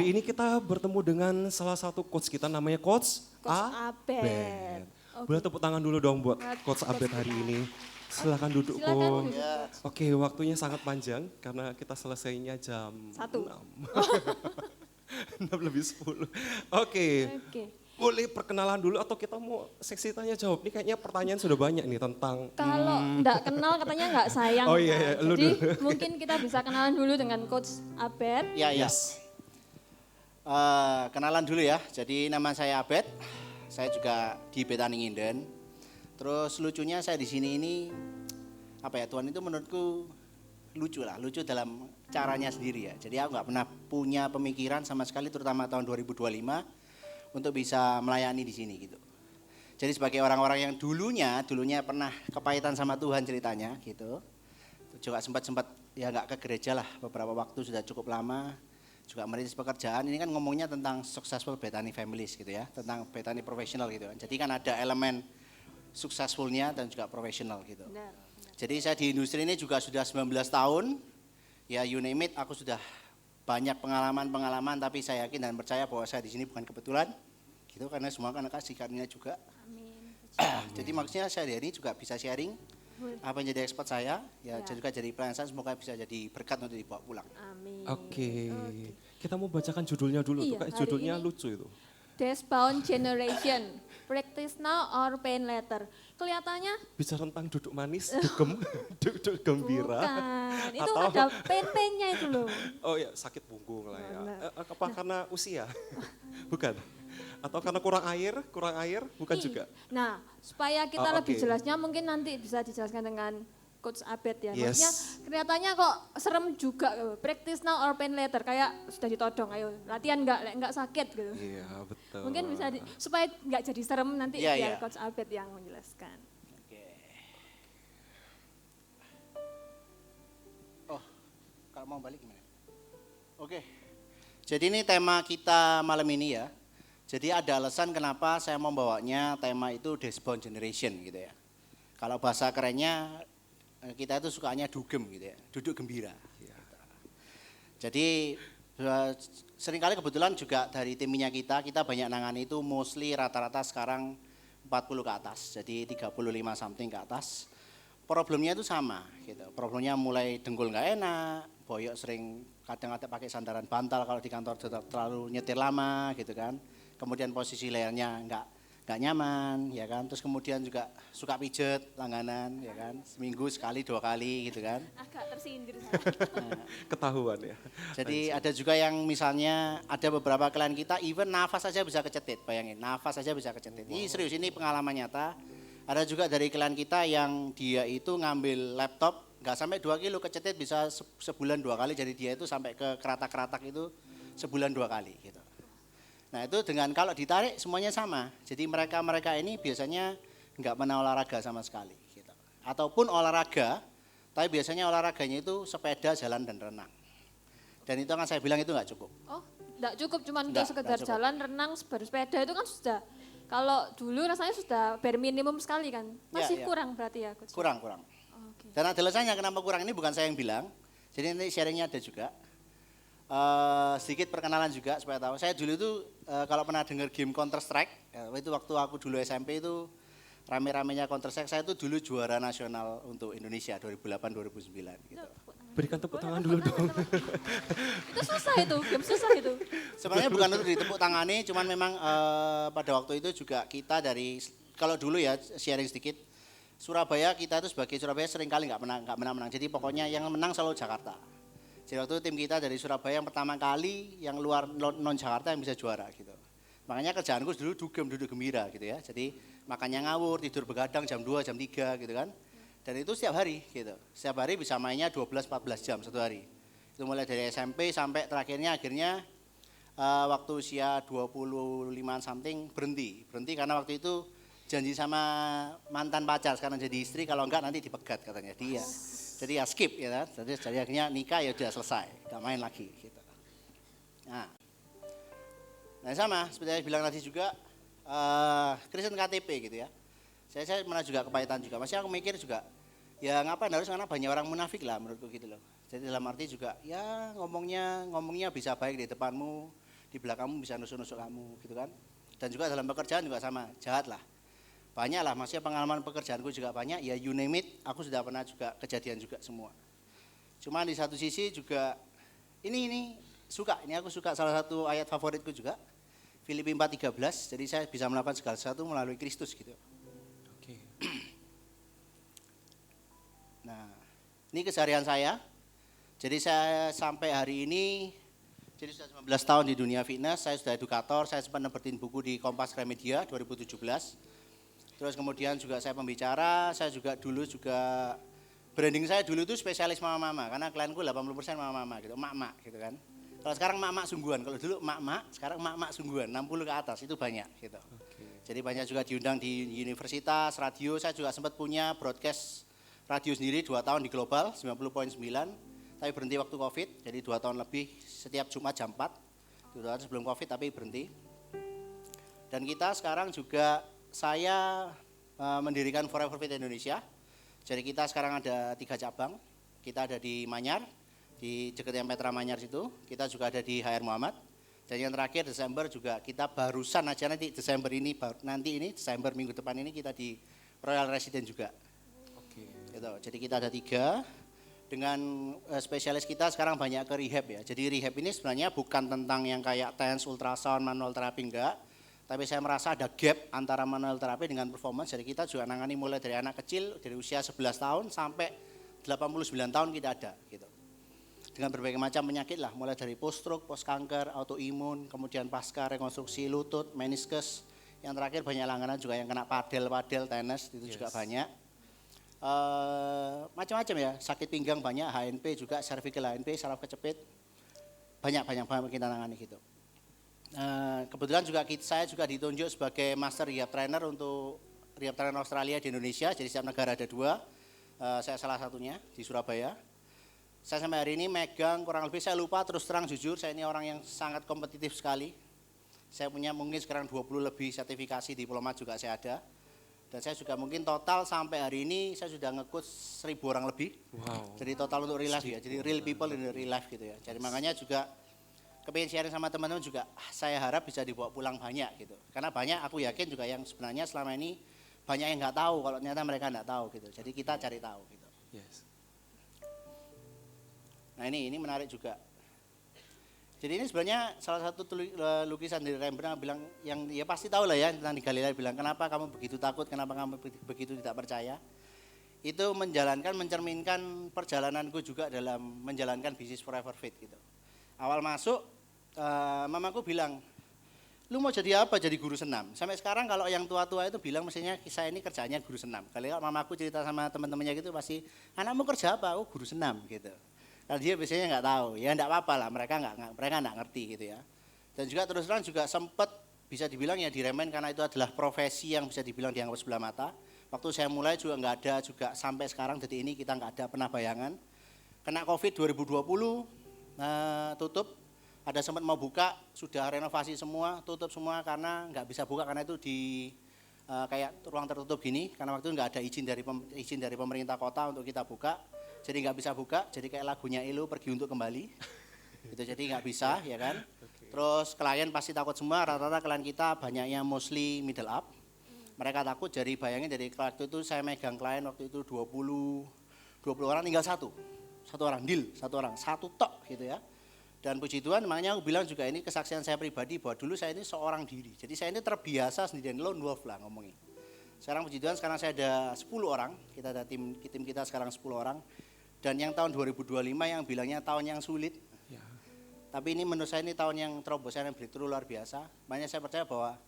Hari ini kita bertemu dengan salah satu coach kita namanya Coach Abed. Boleh tepuk tangan dulu dong buat Coach Abed hari ini. Silakan duduk, Coach. Oke, waktunya sangat panjang karena kita selesainya jam 1. 6 lebih 10. Oke. Boleh perkenalan dulu atau kita mau seksi tanya jawab? Ini kayaknya pertanyaan sudah banyak nih tentang... Kalau enggak kenal katanya enggak sayang. Oh iya, kan? Jadi mungkin kita bisa kenalan dulu dengan Coach Abed. Ya, yes. Kenalan dulu ya, jadi nama saya Abed, saya juga di Betani Nginden. Terus lucunya saya di sini ini, Tuhan itu menurutku lucu dalam caranya sendiri ya. Jadi aku nggak pernah punya pemikiran sama sekali terutama tahun 2025 untuk bisa melayani di sini gitu. Jadi sebagai orang-orang yang dulunya pernah kepahitan sama Tuhan ceritanya gitu. Juga sempat ya nggak ke gereja lah beberapa waktu sudah cukup lama. Juga merintis pekerjaan, ini kan ngomongnya tentang successful Betani families gitu ya, tentang Betani profesional gitu kan. Jadi kan ada elemen successfulnya dan juga profesional gitu. Benar. Jadi saya di industri ini juga sudah 19 tahun, ya you name it, aku sudah banyak pengalaman, tapi saya yakin dan percaya bahwa saya di sini bukan kebetulan, gitu karena semua kan kasih karunia juga. Amin. Jadi maksudnya saya hari ini juga bisa sharing apa yang jadi expert saya, ya juga jadi pelayan saya, semoga bisa jadi berkat untuk dibawa pulang. Amin. Oke. Kita mau bacakan judulnya dulu, Iya, kayak judulnya lucu itu. Death-bound generation, practice now or pain later. Kelihatannya Bisa tentang duduk manis, dugem, duduk gembira. bukan, itu atau- ada pain-painnya itu loh. Oh ya, sakit punggung lah ya. Benar. Apa karena usia? Bukan. Atau karena kurang air, bukan juga. Nah, supaya kita Oh, lebih oke. jelasnya mungkin nanti bisa dijelaskan dengan Coach Abed ya. Yes. Maksudnya kelihatannya kok serem juga, practice now or pain later, kayak sudah ditodong, ayo latihan enggak sakit gitu. Iya, betul. Mungkin bisa supaya nggak jadi serem nanti Iya, biar iya. Coach Abed yang menjelaskan. Oke. Oh, kalau mau balik gimana? Oke. Jadi ini tema kita malam ini ya. Jadi ada alasan kenapa saya membawanya tema itu Death-bound generation gitu ya. Kalau bahasa kerennya kita itu sukanya dugem gitu ya, duduk gembira. Jadi seringkali kebetulan juga dari timnya kita banyak nangani itu mostly rata-rata sekarang 40 ke atas, jadi 35 something ke atas. Problemnya itu sama gitu, problemnya mulai dengkul nggak enak, boyok sering kadang-kadang pakai sandaran bantal kalau di kantor terlalu nyetir lama gitu kan. Kemudian posisi lehernya nggak nyaman ya kan, terus kemudian juga suka pijet langganan ya kan, seminggu sekali 2 kali gitu kan. Agak tersindir saya. Ketahuan ya. Jadi ada juga yang misalnya ada beberapa klien kita even nafas saja bisa kecetit, bayangin nafas saja bisa kecetit. Ini serius, ini pengalaman nyata. Ada juga dari klien kita yang dia itu ngambil laptop nggak sampai 2 kilo kecetit bisa sebulan 2 kali, jadi dia itu sampai ke keratak-keratak itu sebulan 2 kali gitu. Nah itu dengan kalau ditarik semuanya sama, jadi mereka ini biasanya nggak pernah olahraga sama sekali gitu. Ataupun olahraga, tapi biasanya olahraganya itu sepeda, jalan dan renang. Dan itu kan saya bilang itu nggak cukup. Oh, enggak cukup cuman untuk Nggak sekedar cukup. jalan, renang, bersepeda itu kan sudah, kalau dulu rasanya sudah bare minimum sekali kan. Masih Ya. kurang berarti ya Coach? Kurang. Oh, oke. Dan ada alasannya kenapa kurang, ini bukan saya yang bilang, jadi nanti sharingnya ada juga. Sedikit perkenalan juga supaya tahu. Saya dulu itu kalau pernah dengar game Counter Strike, itu waktu aku dulu SMP itu rame-ramenya Counter Strike, saya itu dulu juara nasional untuk Indonesia 2008-2009 gitu. Berikan tepuk tangan dulu dong. Itu susah itu, game susah itu. Sebenarnya bukan untuk ditepuk tangani, cuman memang pada waktu itu juga kita dari, kalau dulu ya sharing sedikit, Surabaya kita itu sebagai Surabaya seringkali nggak pernah menang. Jadi pokoknya yang menang selalu Jakarta. Jadi waktu itu tim kita dari Surabaya yang pertama kali yang luar non Jakarta yang bisa juara gitu. Makanya kerjaanku dulu duduk gembira gitu ya. Jadi makannya ngawur, tidur begadang jam 2, jam 3 gitu kan. Dan itu setiap hari gitu. Setiap hari bisa mainnya 12-14 jam satu hari. Itu mulai dari SMP sampai terakhirnya akhirnya waktu usia 25 something berhenti karena waktu itu janji sama mantan pacar sekarang jadi istri, kalau enggak nanti dipegat katanya dia. Jadi ya skip ya kan. Jadi akhirnya nikah ya udah selesai, enggak main lagi gitu. Nah sama seperti yang bilang tadi juga Kristen KTP gitu ya. Saya pernah juga kepahitan juga. Masih aku mikir juga ya ngapain harus, karena banyak orang munafik lah menurutku gitu loh. Jadi dalam arti juga ya ngomongnya bisa baik di depanmu, di belakangmu bisa nusuk-nusuk kamu gitu kan. Dan juga dalam pekerjaan juga sama, jahat lah. Banyak lah, maksudnya pengalaman pekerjaanku juga banyak, ya you name it, aku sudah pernah juga kejadian juga semua. Cuma di satu sisi juga, ini aku suka salah satu ayat favoritku juga, Filipi 4:13, jadi saya bisa melakukan segala sesuatu melalui Kristus gitu. Oke. Nah, ini keseharian saya. Jadi saya sampai hari ini, jadi sudah 19 tahun di dunia fitness, saya sudah edukator, saya sempat nerbitkan buku di Kompas Gramedia 2017. Terus kemudian juga saya pembicara, saya juga dulu branding saya dulu itu spesialis mama-mama, karena klienku 80% mama-mama gitu, emak-emak gitu kan. Kalau sekarang emak-emak sungguhan, kalau dulu emak-emak, sekarang emak-emak sungguhan, 60 ke atas, itu banyak gitu. Jadi banyak juga diundang di universitas, radio, saya juga sempat punya broadcast radio sendiri 2 tahun di Global, 90.9, tapi berhenti waktu Covid, jadi 2 tahun lebih setiap Jumat jam 4, 2 tahun sebelum Covid tapi berhenti. Dan kita sekarang juga, saya mendirikan Forever Fit Indonesia, jadi kita sekarang ada 3 cabang, kita ada di Manyar, di dekatnya Petra Manyar situ, kita juga ada di HR Muhammad, dan yang terakhir Desember juga kita barusan aja nanti Desember ini, Desember minggu depan ini kita di Royal Resident juga. Gitu. Jadi kita ada 3, dengan spesialis kita sekarang banyak ke rehab ya. Jadi rehab ini sebenarnya bukan tentang yang kayak TENS, ultrasound, manual terapi enggak. Tapi saya merasa ada gap antara manual terapi dengan performance. Jadi kita juga nangani mulai dari anak kecil, dari usia 11 tahun sampai 89 tahun kita ada gitu. Dengan berbagai macam penyakit lah, mulai dari post stroke, post kanker, autoimun, kemudian pasca rekonstruksi lutut, meniskus. Yang terakhir banyak langganan juga yang kena padel, tenis, itu juga banyak. Macam-macam ya, sakit pinggang banyak, HNP juga, cervical HNP, saraf kecepit, banyak kita tangani gitu. Kebetulan juga saya juga ditunjuk sebagai master rehab trainer untuk rehab trainer Australia di Indonesia, jadi setiap negara ada 2, saya salah satunya di Surabaya. Saya sampai hari ini megang kurang lebih, saya lupa terus terang jujur, saya ini orang yang sangat kompetitif sekali. Saya punya mungkin sekarang 20 lebih sertifikasi diplomat juga saya ada. Dan saya juga mungkin total sampai hari ini saya sudah nge-coach 1.000 orang lebih. Wow. Jadi total untuk real life ya, jadi real people in the real life gitu ya. Jadi makanya juga kepingin sharing sama teman-teman juga, saya harap bisa dibawa pulang banyak gitu. Karena banyak aku yakin juga yang sebenarnya selama ini banyak yang nggak tahu kalau ternyata mereka nggak tahu gitu. Jadi kita cari tahu gitu. Yes. Nah ini menarik juga. Jadi ini sebenarnya salah satu lukisan dari Rembrandt bilang yang ya pasti tahu lah ya tentang di Galilea, bilang kenapa kamu begitu takut, kenapa kamu begitu tidak percaya. Itu mencerminkan perjalananku juga dalam menjalankan bisnis Forever Fit gitu. Awal masuk mamaku bilang, lu mau jadi apa? Jadi guru senam. Sampai sekarang kalau yang tua-tua itu bilang mestinya saya ini kerjanya guru senam. Kalau mamaku cerita sama teman-temannya gitu pasti, anakmu kerja apa? Oh guru senam gitu. Karena dia biasanya nggak tahu, ya nggak apa-apa lah, mereka nggak ngerti gitu ya. Dan juga terus terang juga sempat bisa dibilang ya diremen karena itu adalah profesi yang bisa dibilang dianggap sebelah mata. Waktu saya mulai juga nggak ada, juga sampai sekarang detik ini kita nggak ada pernah bayangan. Kena Covid 2020, tutup, ada sempat mau buka, sudah renovasi semua, tutup semua karena nggak bisa buka karena itu di kayak ruang tertutup gini, karena waktu itu nggak ada izin dari pemerintah kota untuk kita buka. Jadi nggak bisa buka, jadi kayak lagunya Elo pergi untuk kembali, gitu, jadi nggak bisa ya kan. Terus klien pasti takut semua, rata-rata klien kita banyaknya mostly middle up. Mereka takut, jadi bayangin dari waktu itu saya megang klien waktu itu 20 orang tinggal satu orang deal, satu tok gitu ya. Dan puji Tuhan makanya aku bilang juga ini kesaksian saya pribadi bahwa dulu saya ini seorang diri. Jadi saya ini terbiasa sendirian, lone wolf lah ngomongin. Sekarang puji Tuhan sekarang saya ada 10 orang, kita ada tim kita sekarang 10 orang. Dan yang tahun 2025 yang bilangnya tahun yang sulit. Ya. Tapi ini menurut saya ini tahun yang terobosan yang breakthrough luar biasa. Makanya saya percaya bahwa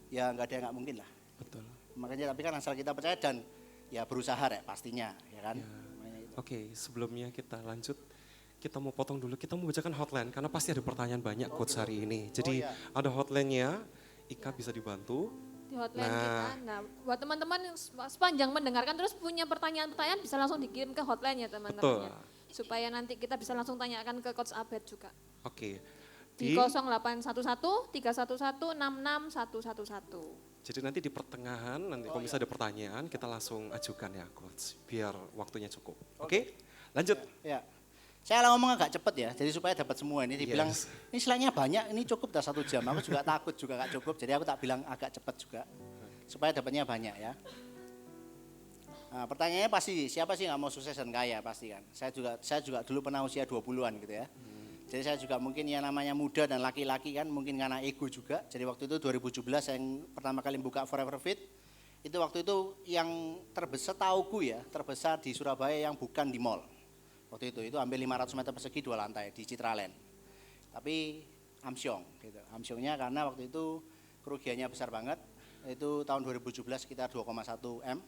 ya nggak ada yang nggak mungkin lah. Betul. Makanya tapi kan asal kita percaya dan ya berusaha ya pastinya ya kan. Ya. Oke, sebelumnya kita lanjut. Kita mau potong dulu, kita mau bacakan hotline karena pasti ada pertanyaan banyak coach hari ini. Jadi ada hotline-nya, Ika bisa dibantu. Di hotline kita. Nah, buat teman-teman yang sepanjang mendengarkan terus punya pertanyaan-pertanyaan bisa langsung dikirim ke hotline ya teman-teman. Supaya nanti kita bisa langsung tanyakan ke Coach Abed juga. Oke. Di 0811 311 66111. Jadi nanti di pertengahan, nanti kalau misalnya ada pertanyaan kita langsung ajukan ya Coach, biar waktunya cukup. Oke? Lanjut. Ya. Saya ngomong agak cepet ya, jadi supaya dapat semua ini. Dibilang, ini slide-nya banyak, ini cukup dah 1 jam. Aku juga takut juga gak cukup, jadi aku tak bilang agak cepet juga. Supaya dapatnya banyak ya. Nah, pertanyaannya pasti, siapa sih nggak mau sukses dan kaya pasti kan. Saya juga dulu pernah usia 20-an gitu ya. Jadi saya juga mungkin yang namanya muda dan laki-laki kan, mungkin karena ego juga. Jadi waktu itu 2017 saya yang pertama kali buka Forever Fit. Itu waktu itu yang terbesar tauku ya, terbesar di Surabaya yang bukan di mall. Waktu itu hampir 500 meter persegi 2 lantai di Citraland. Tapi Amsyong gitu. Amsyongnya karena waktu itu kerugiannya besar banget. Itu tahun 2017 sekitar 2,1 M.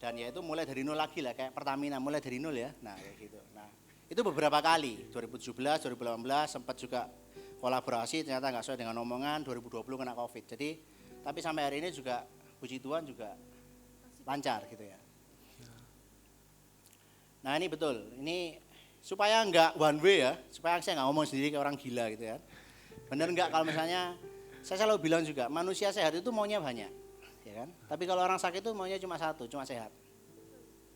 Dan ya itu mulai dari nol lagi lah, kayak Pertamina mulai dari nol ya. Nah kayak gitu. Nah itu beberapa kali, 2017, 2018 sempat juga kolaborasi, ternyata nggak sesuai dengan omongan, 2020 kena COVID. Jadi tapi sampai hari ini juga puji Tuhan juga lancar gitu ya. Nah ini betul, ini supaya nggak one way ya, supaya saya nggak ngomong sendiri kayak orang gila gitu ya. Bener nggak kalau misalnya, saya selalu bilang juga manusia sehat itu maunya banyak. Ya kan? Tapi kalau orang sakit itu maunya cuma satu, cuma sehat.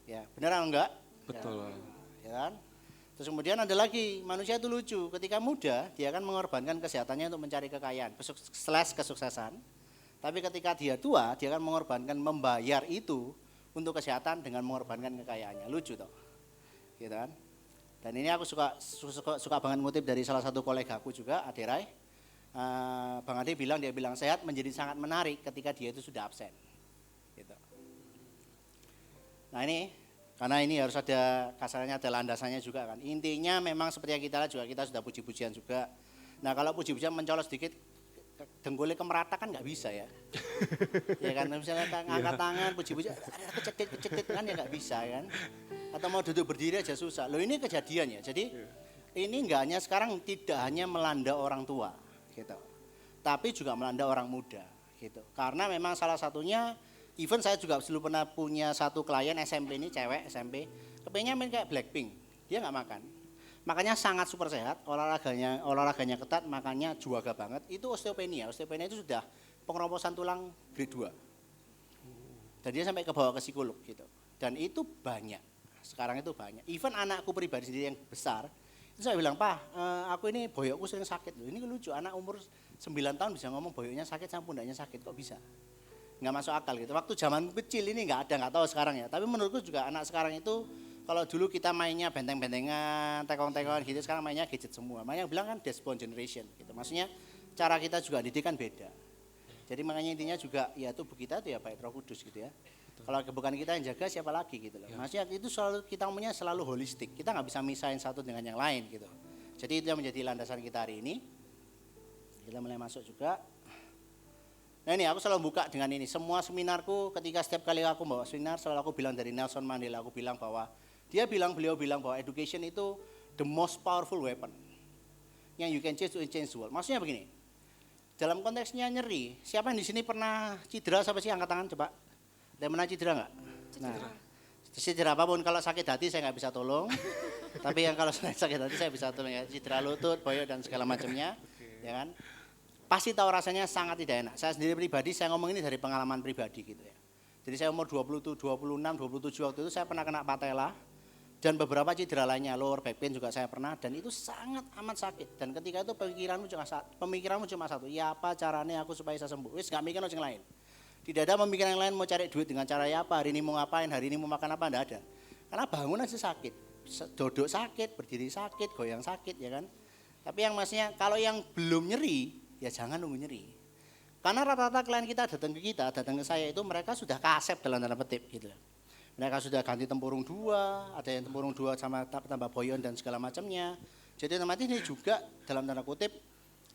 Ya, benar atau enggak? Betul. Ya kan? Terus kemudian ada lagi, manusia itu lucu. Ketika muda, dia akan mengorbankan kesehatannya untuk mencari kekayaan, kesuksesan. Tapi ketika dia tua, dia akan mengorbankan membayar itu untuk kesehatan dengan mengorbankan kekayaannya. Lucu toh. Gitu kan? Dan ini aku suka banget ngutip dari salah satu kolegaku juga, Aderai. Bang Ade dia bilang sehat menjadi sangat menarik ketika dia itu sudah absen. Gitu. Nah ini, karena ini harus ada kasarnya ada landasannya juga kan. Intinya memang seperti yang kita lihat juga kita sudah puji-pujian juga. Nah kalau puji-pujian mencolok sedikit, dengkulnya kemerata kan nggak bisa ya. Ya kan misalnya ngangkat tangan puji-pujian, kecekit kan ya nggak bisa kan. Atau mau duduk berdiri aja susah. Loh ini kejadian ya. Jadi ini nggak hanya sekarang tidak hanya melanda orang tua. Gitu. Tapi juga melanda orang muda gitu. Karena memang salah satunya even saya juga dulu pernah punya satu klien SMP ini cewek SMP kepengennya main kayak Blackpink, dia nggak makan, makanya sangat super sehat, olahraganya ketat, makannya juaga banget. Itu osteopenia itu sudah pengeroposan tulang grade 2 dan dia sampai kebawa ke psikolog gitu. Dan itu banyak, sekarang itu banyak, even anakku pribadi sendiri yang besar. Terus saya bilang, Pak, aku ini boyokku sering sakit loh. Ini lucu, anak umur 9 tahun bisa ngomong boyoknya sakit sama pundaknya sakit, kok bisa? Nggak masuk akal gitu. Waktu zaman kecil ini nggak ada, nggak tahu sekarang ya. Tapi menurutku juga anak sekarang itu, kalau dulu kita mainnya benteng-bentengan, tekong-tekong gitu, sekarang mainnya gadget semua. Makanya bilang kan dashboard generation gitu. Maksudnya cara kita juga didik kan beda. Jadi makanya intinya juga ya tubuh kita itu ya baik Roh Kudus gitu ya. Kalau bukan kita yang jaga siapa lagi gitu loh. Ya. Maksudnya itu selalu kita umumnya selalu holistik. Kita nggak bisa misahin satu dengan yang lain gitu. Jadi itu yang menjadi landasan kita hari ini. Kita mulai masuk juga. Nah ini aku selalu buka dengan ini. Semua seminarku ketika setiap kali aku bawa seminar selalu aku bilang dari Nelson Mandela. Aku bilang bahwa beliau bilang bahwa education itu the most powerful weapon yang you can change to change the world. Maksudnya begini. Dalam konteksnya nyeri. Siapa yang di sini pernah cedera sampai sih angkat tangan coba? Ada pernah cedera nggak? Nah, cedera apapun, kalau sakit hati saya nggak bisa tolong. Tapi yang kalau sakit hati saya bisa tolong ya. Cedera lutut, boyok dan segala macamnya, ya kan? Pasti tahu rasanya sangat tidak enak. Saya sendiri pribadi, saya ngomong ini dari pengalaman pribadi gitu ya. Jadi saya umur 26, 27 waktu itu saya pernah kena patella dan beberapa cedera lainnya, lower back pain juga saya pernah dan itu sangat amat sakit. Dan ketika itu pemikiranmu cuma satu, ya apa caranya aku supaya bisa sembuh? Wis nggak mikir yang lain. Tidak ada pemikiran yang lain mau cari duit dengan cara ya apa, hari ini mau ngapain, hari ini mau makan apa, enggak ada. Karena bangun aja sakit, duduk sakit, berdiri sakit, goyang sakit ya kan. Tapi yang maksudnya kalau yang belum nyeri, ya jangan nunggu nyeri. Karena rata-rata klien kita datang ke saya itu mereka sudah kasep dalam tanda petik gitu. Mereka sudah ganti tempurung 2, ada yang tempurung 2 sama tambah boyon dan segala macamnya. Jadi otomatis ini juga dalam tanda kutip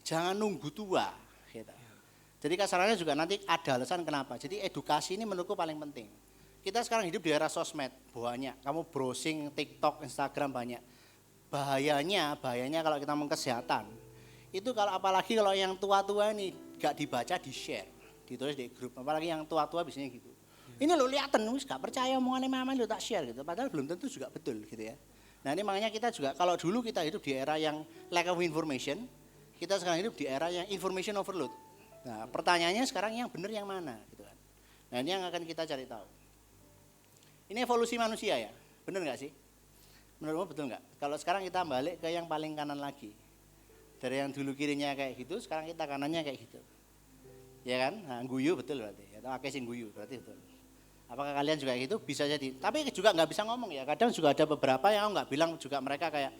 jangan nunggu tua gitu. Jadi kasarannya juga nanti ada alasan kenapa. Jadi edukasi ini menurutku paling penting. Kita sekarang hidup di era sosmed, banyak. Kamu browsing TikTok, Instagram banyak. Bahayanya kalau kita mau kesehatan. Itu kalau apalagi kalau yang tua-tua ini gak dibaca, di-share, ditulis di grup. Apalagi yang tua-tua biasanya gitu. Ini lo liatan, gak percaya omongannya mama lo tak share gitu. Padahal belum tentu juga betul gitu ya. Nah ini makanya kita juga, kalau dulu kita hidup di era yang lack of information, kita sekarang hidup di era yang information overload. Nah pertanyaannya sekarang yang benar yang mana gitu kan. Nah ini yang akan kita cari tahu. Ini evolusi manusia ya, benar nggak sih? Menurutmu betul nggak? Kalau sekarang kita balik ke yang paling kanan lagi. Dari yang dulu kirinya kayak gitu, sekarang kita kanannya kayak gitu. Ya kan? Nah, guyu betul berarti. Atau akeh sing guyu berarti betul. Apakah kalian juga gitu? Bisa jadi. Tapi juga nggak bisa ngomong ya. Kadang juga ada beberapa yang nggak bilang juga mereka kayak,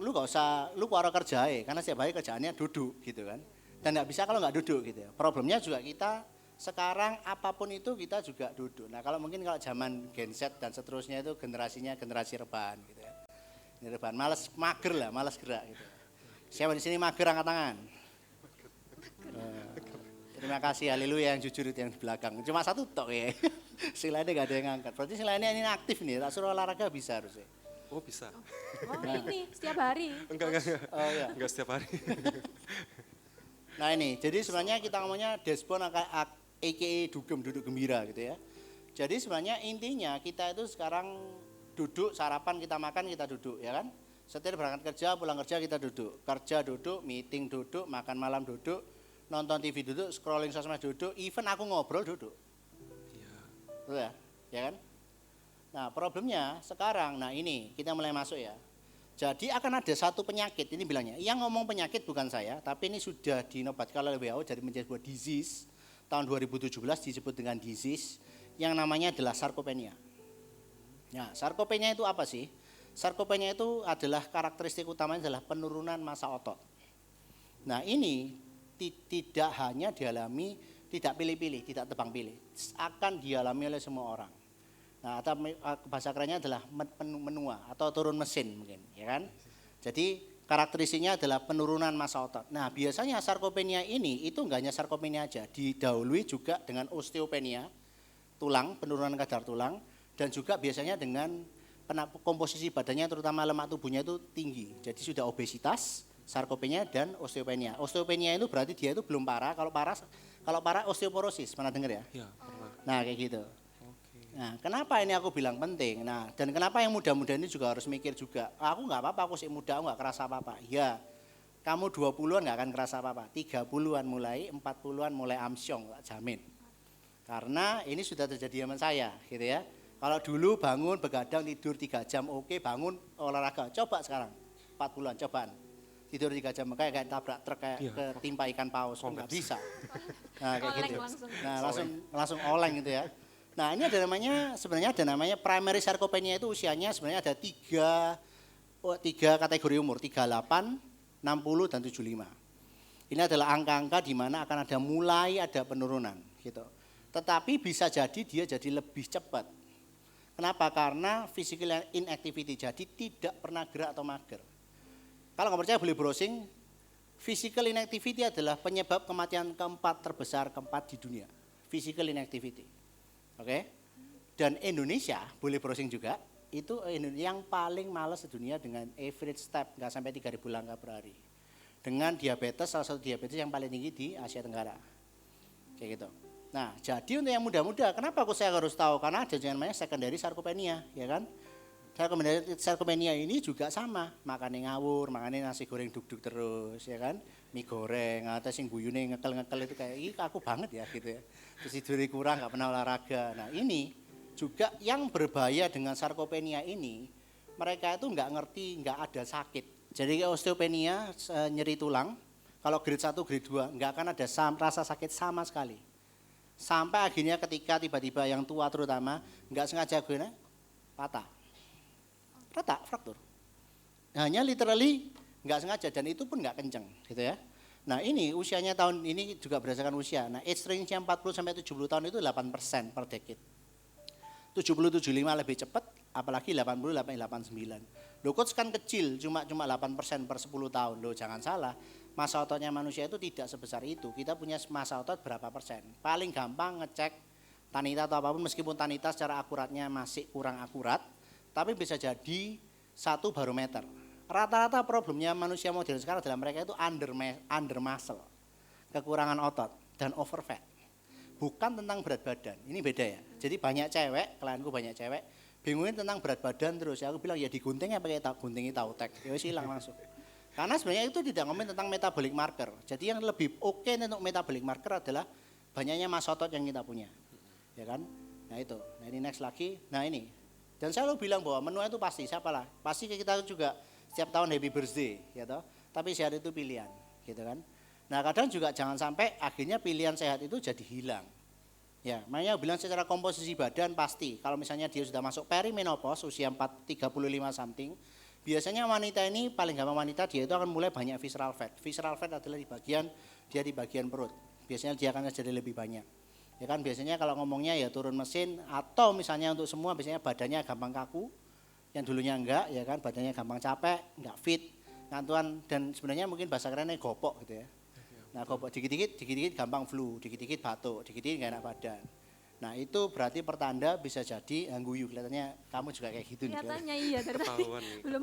lu nggak usah, lu keluar kerja ya. Karena setiap hari kerjaannya duduk gitu kan. Dan nggak bisa kalau nggak duduk gitu ya. Problemnya juga kita sekarang apapun itu kita juga duduk. Nah kalau mungkin kalau zaman Gen Z dan seterusnya itu generasinya generasi rebahan gitu ya. Ini rebahan, males mager lah, males gerak gitu. Siapa di sini mager angkat tangan? Terima kasih, haleluya yang jujur itu yang di belakang. Cuma satu tok ya. Selainnya gak ada yang angkat. Berarti selainnya ini aktif nih, tak suruh olahraga bisa harusnya. Oh bisa. Oh ini setiap hari. Enggak. Oh iya. Enggak setiap hari. Nah ini, jadi sebenarnya kita ngomongnya despon aka dugem, duduk gembira gitu ya. Jadi sebenarnya intinya kita itu sekarang duduk, sarapan kita makan, kita duduk ya kan. Setir berangkat kerja, pulang kerja kita duduk. Kerja duduk, meeting duduk, makan malam duduk, nonton TV duduk, scrolling sosmed duduk, even aku ngobrol duduk. Iya. Betul ya kan? Nah problemnya sekarang, nah ini kita mulai masuk ya. Jadi akan ada satu penyakit, ini bilangnya, yang ngomong penyakit bukan saya, tapi ini sudah dinobatkan oleh WHO jadi menjadi sebuah disease, tahun 2017 disebut dengan disease, yang namanya adalah sarkopenia. Nah sarkopenia itu apa sih? Sarkopenia itu adalah karakteristik utamanya adalah penurunan massa otot. Nah ini tidak hanya dialami, tidak pilih-pilih, tidak tebang pilih, akan dialami oleh semua orang. Nah, atau bahasa kerennya adalah menua atau turun mesin mungkin, ya kan? Jadi karakteristiknya adalah penurunan massa otot. Nah, biasanya sarkopenia ini itu enggak hanya sarkopenia aja, didahului juga dengan osteopenia, tulang, penurunan kadar tulang, dan juga biasanya dengan komposisi badannya terutama lemak tubuhnya itu tinggi. Jadi sudah obesitas, sarkopenia dan osteopenia. Osteopenia itu berarti dia itu belum parah, kalau parah osteoporosis, pernah dengar ya? Iya, pernah. Nah, kayak gitu. Oke. Nah, kenapa ini aku bilang penting? Nah, dan kenapa yang muda-muda ini juga harus mikir juga. Aku nggak apa-apa, aku sih muda, aku nggak kerasa apa-apa. Ya, kamu 20-an nggak akan kerasa apa-apa. 30-an mulai, 40-an mulai amsyong, tak jamin. Karena ini sudah terjadi zaman saya, gitu ya. Kalau dulu bangun, begadang, tidur 3 jam, oke, bangun, olahraga. Coba sekarang, 4 bulan, cobaan. Tidur 3 jam, kayak tabrak truk, kayak ketimpa ikan paus, nggak bisa. Nah, kayak Oleng gitu. langsung. Nah, langsung oleng gitu ya. Nah ini ada namanya, sebenarnya ada namanya primary sarkopenia itu usianya sebenarnya ada tiga kategori umur, 38, 60, dan 75. Ini adalah angka-angka di mana akan mulai ada penurunan gitu. Tetapi bisa jadi dia jadi lebih cepat. Kenapa? Karena physical inactivity, jadi tidak pernah gerak atau mager. Kalau nggak percaya boleh browsing, physical inactivity adalah penyebab kematian keempat terbesar di dunia. Physical inactivity. Oke, dan Indonesia boleh browsing juga, itu yang paling malas sedunia dengan average step, nggak sampai 3.000 langkah per hari. Dengan diabetes, salah satu diabetes yang paling tinggi di Asia Tenggara. Kayak gitu. Nah, jadi untuk yang muda-muda, kenapa saya harus tahu? Karena ada yang namanya secondary sarkopenia, ya kan? Sarkopenia ini juga sama, makannya ngawur, makannya nasi goreng duk-duk terus, ya kan? Mie goreng, atau sing guyune ngekel-ngekel itu kayak, ih aku banget ya gitu ya. Terus tidur kurang, nggak pernah olahraga. Nah ini juga yang berbahaya dengan sarkopenia ini, mereka itu nggak ngerti, nggak ada sakit. Jadi osteopenia, nyeri tulang, kalau grade 1, grade 2, nggak akan ada rasa sakit sama sekali. Sampai akhirnya ketika tiba-tiba yang tua terutama, nggak sengaja gue patah. Retak, fraktur. Hanya literally nggak sengaja dan itu pun nggak kenceng gitu ya. Nah ini usianya tahun ini juga berdasarkan usia. Nah age range-nya 40 sampai 70 tahun itu 8% per decade. 70-75 lebih cepat, apalagi 80-89. Loh coach kan kecil, cuma 8% per 10 tahun. Loh jangan salah, massa ototnya manusia itu tidak sebesar itu. Kita punya massa otot berapa persen. Paling gampang ngecek tanita atau apapun, meskipun tanita secara akuratnya masih kurang akurat, tapi bisa jadi satu barometer. Rata-rata problemnya manusia modern sekarang adalah mereka itu under muscle, kekurangan otot dan overfat. Bukan tentang berat badan, ini beda ya. Jadi banyak cewek, klienku banyak cewek, bingungin tentang berat badan terus. Aku bilang ya diguntingnya pakai guntingi tautek, ya hilang langsung. Karena sebenarnya itu tidak ngomongin tentang metabolic marker. Jadi yang lebih oke untuk metabolic marker adalah banyaknya massa otot yang kita punya, ya kan? Nah itu, nah ini next lagi, nah ini Dan saya selalu bilang bahwa menu itu pasti, siapalah. Pasti kita juga setiap tahun happy birthday, ya toh. Tapi sehat itu pilihan, gitu kan. Nah kadang juga jangan sampai akhirnya pilihan sehat itu jadi hilang. Ya, makanya bilang secara komposisi badan pasti. Kalau misalnya dia sudah masuk perimenopause, usia 35 something, biasanya wanita ini paling gampang wanita dia itu akan mulai banyak visceral fat. Visceral fat adalah di bagian perut. Biasanya dia akan jadi lebih banyak. Ya kan biasanya kalau ngomongnya ya turun mesin atau misalnya untuk semua biasanya badannya gampang kaku, yang dulunya enggak ya kan badannya gampang capek, enggak fit, ngantuan dan sebenarnya mungkin bahasa kerennya gopok gitu ya. Nah gopok dikit-dikit gampang flu, dikit-dikit batuk, dikit-dikit gak enak badan. Nah itu berarti pertanda bisa jadi angguyu, kelihatannya kamu juga kayak gitu nih. Kelihatannya iya dari tadi belum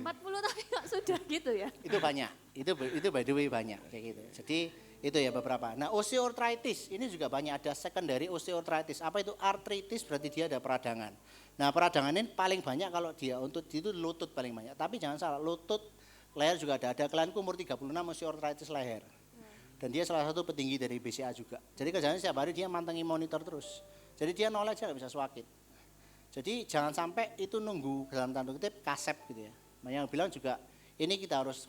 40 tapi kok sudah gitu ya. Itu banyak, itu by the way banyak kayak gitu. Jadi itu ya beberapa. Nah osteoarthritis ini juga banyak, ada secondary osteoarthritis. Apa itu arthritis berarti dia ada peradangan. Nah peradangan ini paling banyak kalau dia untuk itu lutut paling banyak. Tapi jangan salah, lutut, leher juga ada. Ada klienku umur 36 osteoarthritis leher. Dan dia salah satu petinggi dari BCA juga. Jadi kerjanya setiap hari dia mantengin monitor terus. Jadi dia noleh aja nggak bisa swakit. Jadi jangan sampai itu nunggu dalam tanda kutip kasep gitu ya. Yang bilang juga ini kita harus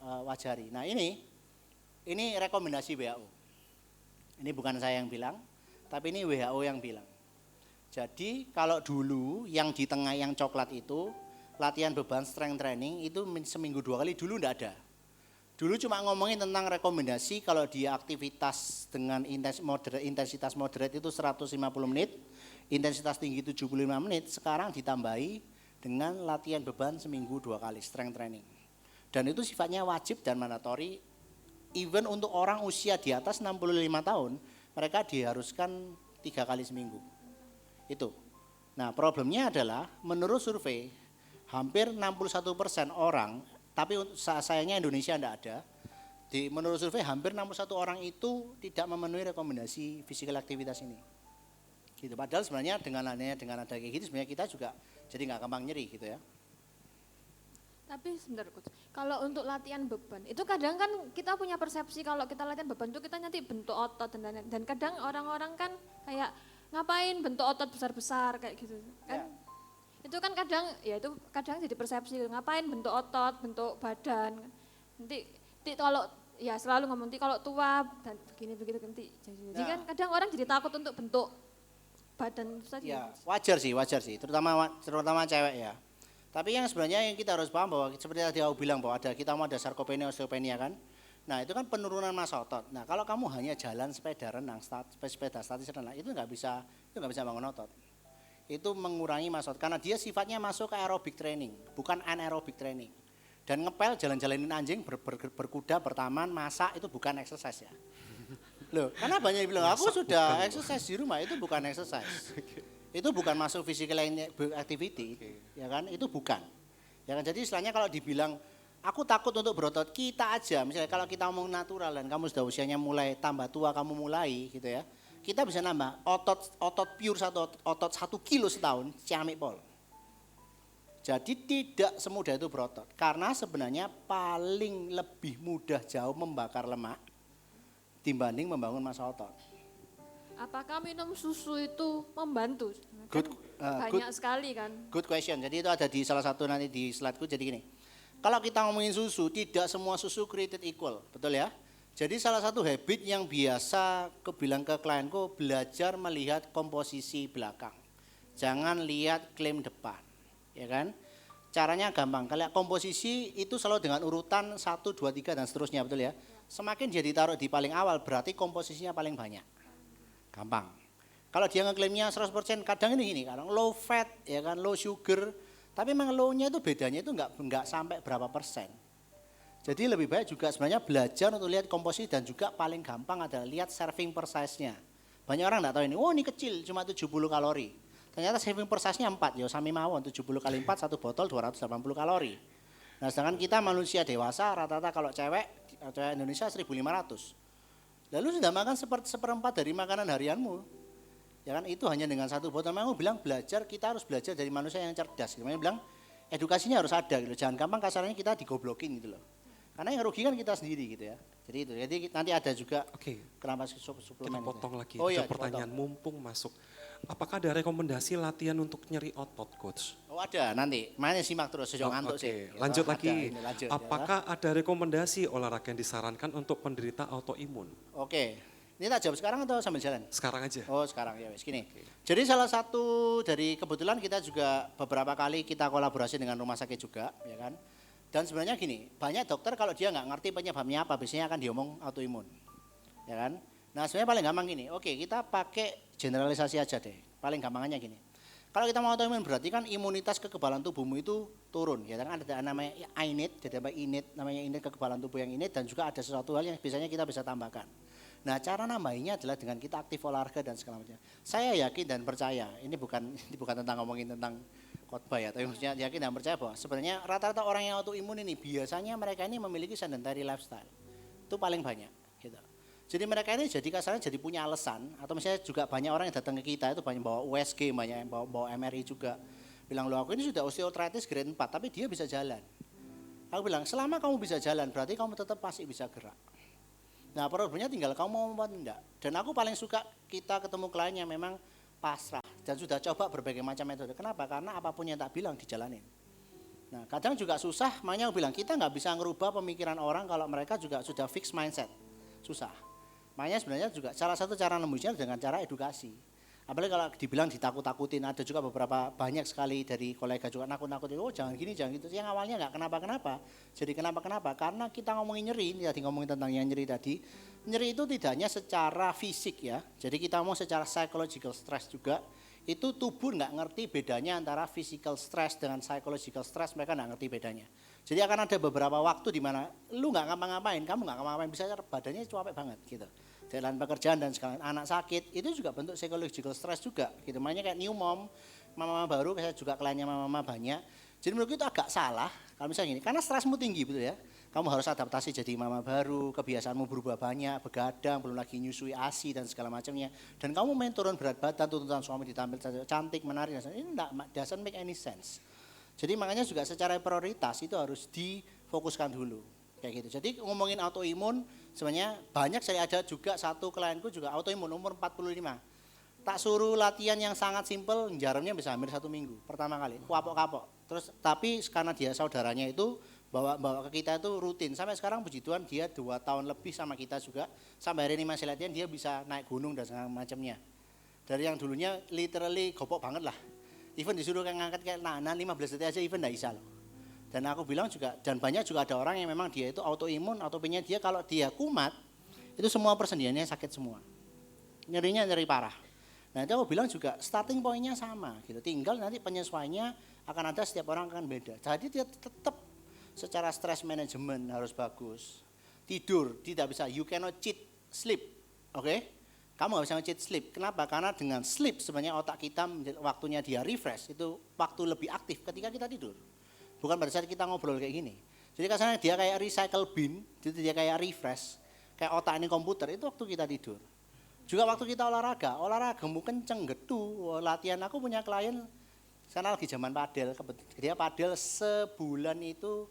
wajari. Nah ini rekomendasi WHO. Ini bukan saya yang bilang, tapi ini WHO yang bilang. Jadi kalau dulu yang di tengah yang coklat itu latihan beban strength training itu seminggu 2 kali dulu enggak ada. Dulu cuma ngomongin tentang rekomendasi kalau dia aktivitas dengan intensitas moderate itu 150 menit, intensitas tinggi 75 menit, sekarang ditambahi dengan latihan beban seminggu 2 kali strength training. Dan itu sifatnya wajib dan mandatory, even untuk orang usia di atas 65 tahun, mereka diharuskan 3 kali seminggu. Itu. Nah problemnya adalah menurut survei, hampir 61% orang, tapi sayangnya Indonesia tidak ada. Menurut survei hampir 61 orang itu tidak memenuhi rekomendasi physical aktivitas ini. Gitu. Padahal sebenarnya dengan ada kayak gitu sebenarnya kita juga jadi nggak gampang nyeri gitu ya. Tapi sebentar Coach, kalau untuk latihan beban, itu kadang kan kita punya persepsi kalau kita latihan beban itu kita nanti bentuk otot dan lain-lain. Dan kadang orang-orang kan kayak ngapain bentuk otot besar-besar kayak gitu kan. Ya. Itu kan kadang jadi persepsi ngapain bentuk otot, bentuk badan. Nanti kalau ya selalu ngomong nanti kalau tua dan begini begitu nanti. Jadi kan kadang orang jadi takut untuk bentuk badan saja. Ya, wajar sih, terutama cewek ya. Tapi yang sebenarnya yang kita harus paham bahwa seperti tadi aku bilang bahwa kita mau ada sarkopenia, osteopenia kan. Nah itu kan penurunan massa otot. Nah kalau kamu hanya jalan sepeda renang, sepeda statis renang itu nggak bisa bangun otot. Itu mengurangi massa otot karena dia sifatnya masuk ke aerobic training, bukan anaerobic training. Dan ngepel jalan-jalanin anjing, berkuda, bertaman, masak itu bukan exercise ya. Loh, karena banyak yang bilang aku sudah exercise di rumah, itu bukan exercise. Itu bukan masuk physical activity, ya kan? Itu bukan. Ya kan? Jadi istilahnya kalau dibilang aku takut untuk berotot, kita aja misalnya kalau kita ngomong natural dan kamu sudah usianya mulai tambah tua, kamu mulai gitu ya. Kita bisa nambah otot pure otot 1 kilo setahun, ciamik pol. Jadi tidak semudah itu berotot. Karena sebenarnya paling lebih mudah jauh membakar lemak dibanding membangun massa otot. Apakah minum susu itu membantu? Banyak sekali kan. Good question. Jadi itu ada di salah satu nanti di slide-ku jadi gini. Kalau kita ngomongin susu, tidak semua susu created equal, betul ya? Jadi salah satu habit yang biasa bilang ke klienku, belajar melihat komposisi belakang. Jangan lihat klaim depan, ya kan? Caranya gampang, kalau komposisi itu selalu dengan urutan 1, 2, 3 dan seterusnya, betul ya? Semakin dia ditaruh di paling awal berarti komposisinya paling banyak. Gampang. Kalau dia ngeklaimnya 100%, kadang ini kadang low fat, ya kan, low sugar, tapi memang low-nya itu bedanya itu enggak sampai berapa persen. Jadi lebih baik juga sebenarnya belajar untuk lihat komposisi dan juga paling gampang adalah lihat serving per size-nya. Banyak orang enggak tahu ini, ini kecil cuma 70 kalori. Ternyata serving per size-nya 4, ya sami mawon 70 kali 4 satu botol 280 kalori. Nah sedangkan kita manusia dewasa rata-rata kalau cewek Indonesia 1.500. Lalu sudah makan seperempat dari makanan harianmu. Ya kan itu hanya dengan satu botol. Memang bilang kita harus belajar dari manusia yang cerdas. Memang bilang edukasinya harus ada gitu. Jangan gampang kasarnya kita digoblokin gitu loh. Karena yang rugi kan kita sendiri gitu ya. Jadi itu. Jadi nanti ada juga Oke, kenapa kita suplemen. Gitu. potong lagi. Oh iya, Ada pertanyaan mumpung masuk. Apakah ada rekomendasi latihan untuk nyeri otot, Coach? Oh ada nanti, makanya simak terus sejauh ngantuk sih. Oke, lanjut Ada, lagi. ini lanjut, ya. Apakah ada rekomendasi olahraga yang disarankan untuk penderita autoimun? Oke, ini tak jawab sekarang atau sambil jalan? Sekarang aja. Oh sekarang ya wes gini. Jadi salah satu dari kebetulan kita juga beberapa kali kita kolaborasi dengan rumah sakit juga, ya kan. Dan sebenarnya gini, banyak dokter kalau dia nggak ngerti penyebabnya apa, biasanya akan diomong autoimun, ya kan. Nah sebenarnya paling gampang gini, oke kita pakai generalisasi aja deh, paling gampangnya gini. Kalau kita mau autoimun berarti kan imunitas kekebalan tubuhmu itu turun, ya kan ada namanya innate, jadi apa namanya innate kekebalan tubuh yang innate dan juga ada sesuatu hal yang biasanya kita bisa tambahkan. Nah cara nambahinnya adalah dengan kita aktif olahraga dan segala macam. Saya yakin dan percaya, ini bukan tentang ngomongin tentang khotbah ya, tapi maksudnya yakin dan percaya bahwa sebenarnya rata-rata orang yang autoimun ini biasanya mereka ini memiliki sedentary lifestyle, itu paling banyak gitu. Jadi mereka ini jadi kasarnya jadi punya alasan atau misalnya juga banyak orang yang datang ke kita itu banyak bawa USG, banyak yang bawa MRI juga. Bilang lo aku ini sudah osteoarthritis grade 4 tapi dia bisa jalan. Aku bilang selama kamu bisa jalan berarti kamu tetap pasti bisa gerak. Nah problemnya tinggal kamu mau apa enggak. Dan aku paling suka kita ketemu klien yang memang pasrah dan sudah coba berbagai macam metode. Kenapa? Karena apapun yang tak bilang dijalanin. Nah kadang juga susah, makanya aku bilang kita nggak bisa ngerubah pemikiran orang kalau mereka juga sudah fix mindset. Susah. Makanya sebenarnya juga salah satu cara nembusnya dengan cara edukasi. Apalagi kalau dibilang ditakut-takutin, ada juga beberapa banyak sekali dari kolega juga nakut-nakutin, oh jangan gini, jangan gitu. Yang awalnya nggak kenapa-kenapa, jadi kenapa-kenapa. Karena kita ngomongin nyeri, tadi ngomongin tentang yang nyeri tadi, nyeri itu tidak hanya secara fisik ya, jadi kita mau secara psychological stress juga, itu tubuh nggak ngerti bedanya antara physical stress dengan psychological stress, mereka nggak ngerti bedanya. Jadi akan ada beberapa waktu di mana lu nggak ngapa-ngapain, kamu nggak ngapa-ngapain, bisa badannya capek banget gitu. Jalan pekerjaan dan sekalian anak sakit, itu juga bentuk psychological stress juga. Gitu. Makanya kayak new mom, mama baru, saya juga kliennya mama banyak. Jadi menurutku itu agak salah, kalau misalnya gini, karena stresmu tinggi betul ya. Kamu harus adaptasi jadi mama baru, kebiasaanmu berubah banyak, begadang, belum lagi nyusui ASI dan segala macamnya. Dan kamu main turun berat badan, tuntutan suami ditampil cantik, menarik, dan ini doesn't make any sense. Jadi makanya juga secara prioritas itu harus difokuskan dulu. Kayak gitu. Jadi ngomongin autoimun, sebenarnya banyak saya ada juga satu klienku juga autoimun umur 45. Tak suruh latihan yang sangat simpel, jaramnya bisa hampir 1 minggu pertama kali, kapok-kapok. Terus tapi karena dia saudaranya itu bawa ke kita itu rutin. Sampai sekarang puji Tuhan dia 2 tahun lebih sama kita juga. Sampai hari ini masih latihan dia bisa naik gunung dan segala macamnya. Dari yang dulunya literally gopok banget lah. Even disuruh ngangkat kayak nahan 15 detik aja even enggak bisa loh. Dan aku bilang juga, dan banyak juga ada orang yang memang dia itu autoimun, autoimunnya dia kalau dia kumat, itu semua persendiannya sakit semua. Nyerinya nyeri parah. Nah itu aku bilang juga starting point-nya sama gitu. Tinggal nanti penyesuaiannya akan ada setiap orang akan beda. Jadi dia tetap secara stress management harus bagus. Tidur tidak bisa, you cannot cheat sleep. Oke? Kamu nggak bisa nge-cheat sleep. Kenapa? Karena dengan sleep sebenarnya otak kita waktunya dia refresh itu waktu lebih aktif ketika kita tidur. Bukan pada saat kita ngobrol kayak gini. Jadi kasarnya dia kayak recycle bin, jadi dia kayak refresh, kayak otak ini komputer itu waktu kita tidur. Juga waktu kita olahragamu kenceng getu. Latihan aku punya klien, sekarang lagi zaman padel, dia padel sebulan itu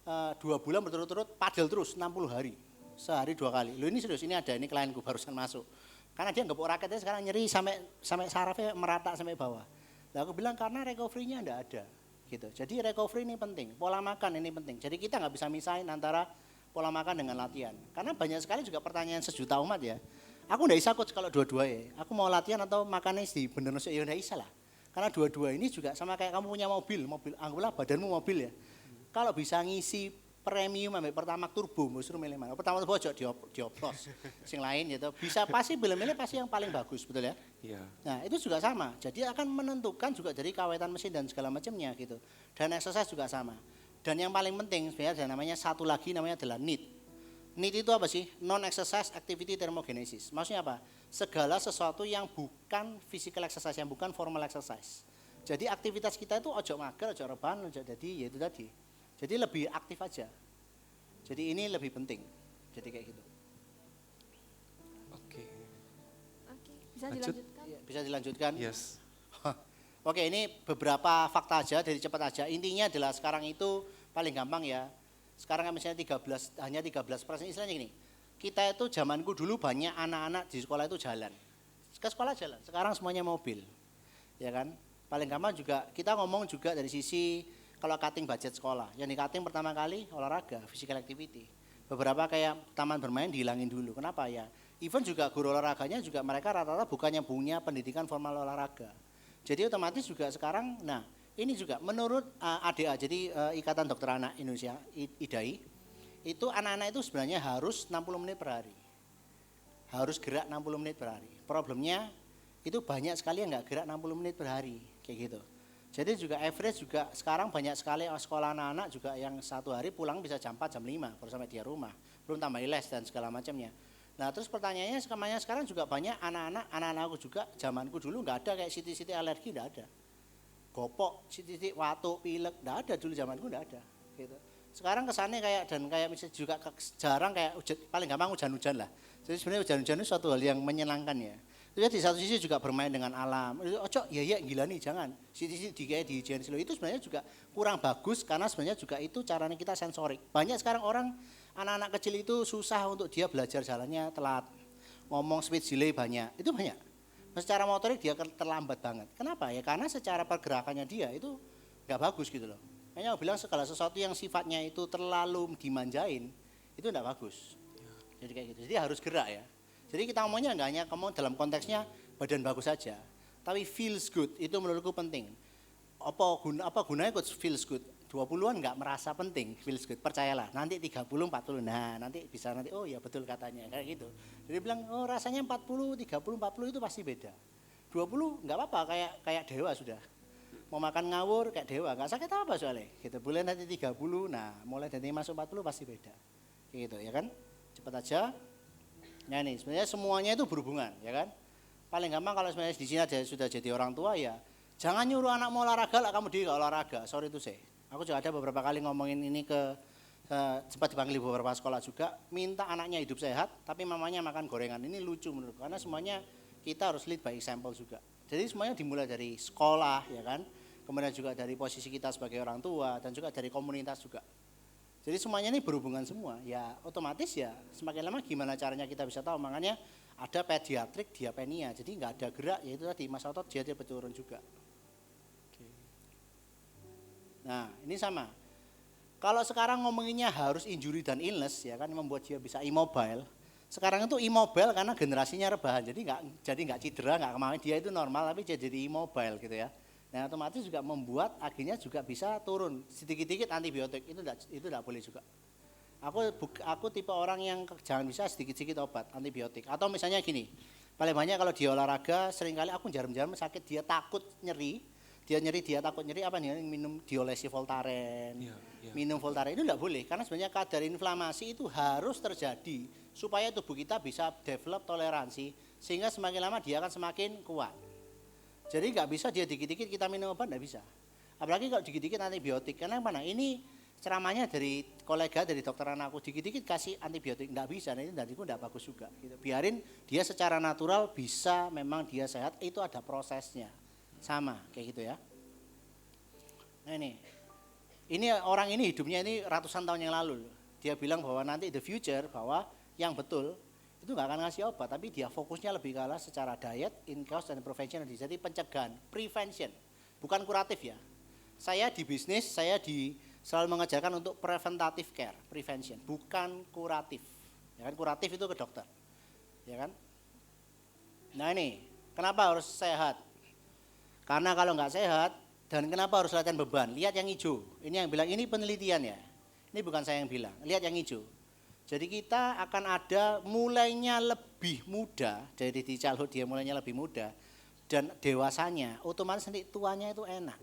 2 bulan berturut-turut padel terus 60 hari, sehari 2 kali. Loh ini serius, ini ada ini klienku barusan masuk. Karena dia gepuk raketnya sekarang nyeri sampai sarafnya merata sampai bawah. Nah aku bilang karena recovery-nya enggak ada. Gitu. Jadi recovery ini penting, pola makan ini penting. Jadi kita nggak bisa misahin antara pola makan dengan latihan. Karena banyak sekali juga pertanyaan sejuta umat ya. Aku nggak bisa coach kalau dua-dua ya. Aku mau latihan atau makannya di bener ya nggak bisa lah. Karena dua-dua ini juga sama kayak kamu punya mobil, anggaplah badanmu mobil ya. Kalau bisa ngisi premium sampai pertama turbo, mesti milih mana? Pertama turbo aja dioplos. Sing lain gitu. Bisa pasti milih pasti yang paling bagus, betul ya? Iya. Nah, itu juga sama. Jadi akan menentukan juga dari kawetan mesin dan segala macamnya gitu. Dan exercise juga sama. Dan yang paling penting sebenarnya ada namanya satu lagi namanya adalah NEAT. NEAT itu apa sih? Non exercise activity thermogenesis. Maksudnya apa? Segala sesuatu yang bukan physical exercise, yang bukan formal exercise. Jadi aktivitas kita itu ojo mager, ojo rebahan, ojo jadi ya itu tadi. Jadi lebih aktif aja. Jadi ini lebih penting. Jadi kayak gitu. Oke. Oke, bisa Lanjut. dilanjutkan? Ya, bisa dilanjutkan? Yes. Oke, ini beberapa fakta aja dari cepat aja. Intinya adalah sekarang itu paling gampang ya. Sekarang kan misalnya 13, hanya 13%, istilahnya gini. Kita itu zamanku dulu banyak anak-anak di sekolah itu jalan. Ke sekolah jalan, sekarang semuanya mobil. Ya kan? Paling gampang juga kita ngomong juga dari sisi kalau cutting budget sekolah. Yang di cutting pertama kali olahraga, physical activity. Beberapa kayak taman bermain dihilangin dulu. Kenapa ya? Even juga guru olahraganya juga mereka rata-rata bukannya punya pendidikan formal olahraga. Jadi otomatis juga sekarang, nah ini juga menurut ADA, jadi Ikatan Dokter Anak Indonesia, IDAI, itu anak-anak itu sebenarnya harus 60 menit per hari. Harus gerak 60 menit per hari. Problemnya itu banyak sekali yang nggak gerak 60 menit per hari, kayak gitu. Jadi juga average juga sekarang banyak sekali sekolah anak-anak juga yang satu hari pulang bisa jam 4, jam 5, baru sampai dia rumah. Belum tambah les dan segala macamnya. Nah terus pertanyaannya sekarang juga banyak anak-anakku juga, zamanku dulu nggak ada kayak siti-siti alergi, nggak ada. Gopok, siti-siti watuk, pilek, nggak ada dulu zamanku, nggak ada. Gitu. Sekarang kesannya kayak dan kayak misalnya juga jarang kayak paling gampang hujan-hujan lah. Jadi sebenarnya hujan-hujan itu suatu hal yang menyenangkan ya. Terus di satu sisi juga bermain dengan alam. Ojo ya gila nih jangan. Sisi kayak di ujian slow itu sebenarnya juga kurang bagus karena sebenarnya juga itu caranya kita sensorik. Banyak sekarang orang anak-anak kecil itu susah untuk dia belajar jalannya telat. Ngomong speech delay banyak. Itu banyak. Secara motorik dia terlambat banget. Kenapa? Ya karena secara pergerakannya dia itu nggak bagus gitu loh. Makanya aku bilang segala sesuatu yang sifatnya itu terlalu dimanjain itu enggak bagus. Jadi kayak gitu. Jadi harus gerak ya. Jadi kita ngomongnya enggak hanya kamu dalam konteksnya badan bagus saja, tapi feels good itu menurutku penting. Apa gunanya coach feels good? 20-an enggak merasa penting feels good, percayalah. Nanti 30, 40. Nah, nanti bisa nanti oh ya betul katanya kayak gitu. Jadi bilang oh rasanya 40, 30, 40 itu pasti beda. 20 enggak apa-apa kayak dewa sudah. Mau makan ngawur kayak dewa, nggak sakit apa soalnya. Gitu. Boleh nanti 30, nah mulai dari masuk 40 pasti beda. Gitu ya kan, cepat aja. Nah ini sebenarnya semuanya itu berhubungan ya kan. Paling gampang kalau sebenarnya di sini sudah jadi orang tua ya, jangan nyuruh anak mau olahraga lah kamu dia olahraga. Sorry tuh saya. Aku juga ada beberapa kali ngomongin ini ke sempat dipanggil di beberapa sekolah juga, minta anaknya hidup sehat, tapi mamanya makan gorengan. Ini lucu menurutku karena semuanya kita harus lead by example juga. Jadi semuanya dimulai dari sekolah ya kan, kemudian juga dari posisi kita sebagai orang tua dan juga dari komunitas juga. Jadi semuanya ini berhubungan semua, ya otomatis ya semakin lama gimana caranya kita bisa tahu. Makanya ada pediatrik diapenia, jadi nggak ada gerak, yaitu tadi masa otot dia berturun juga. Nah ini sama, kalau sekarang ngomonginnya harus injury dan illness ya kan, membuat dia bisa immobile. Sekarang itu immobile karena generasinya rebahan, jadi nggak cedera, nggak kemarin dia itu normal tapi dia jadi immobile gitu ya. Nah otomatis juga membuat akhirnya juga bisa turun sedikit-sedikit antibiotik itu tidak boleh juga. Aku tipe orang yang jangan bisa sedikit-sedikit obat antibiotik. Atau misalnya gini, paling banyak kalau dia olahraga seringkali aku jarum-jarum sakit dia takut nyeri, dia takut nyeri apa nih minum diolesi Voltaren, minum Voltaren itu tidak boleh karena sebenarnya kadar inflamasi itu harus terjadi supaya tubuh kita bisa develop toleransi sehingga semakin lama dia akan semakin kuat. Jadi nggak bisa dia dikit-dikit kita minum obat, nggak bisa. Apalagi kalau dikit-dikit antibiotik. Karena mana? Ini ceramahnya dari kolega dari dokter anakku, dikit-dikit kasih antibiotik, nggak bisa. Nah ini itu nggak bagus juga. Gitu. Biarin dia secara natural bisa, memang dia sehat, itu ada prosesnya. Sama kayak gitu ya. Nah ini orang ini hidupnya ini ratusan tahun yang lalu. Dia bilang bahwa nanti the future, bahwa yang betul, itu nggak akan ngasih obat, tapi dia fokusnya lebih ke arah secara diet, in cost dan prevention. Jadi pencegahan, prevention, bukan kuratif ya. Saya di bisnis, selalu mengajarkan untuk preventative care, prevention, bukan kuratif. Ya kan, kuratif itu ke dokter, ya kan. Nah ini, kenapa harus sehat? Karena kalau nggak sehat, dan kenapa harus latihan beban? Lihat yang hijau. Ini yang bilang, ini penelitian ya. Ini bukan saya yang bilang. Lihat yang hijau. Jadi kita akan ada mulainya lebih muda, dari di childhood dia mulainya lebih muda, dan dewasanya otomatis nanti tuanya itu enak,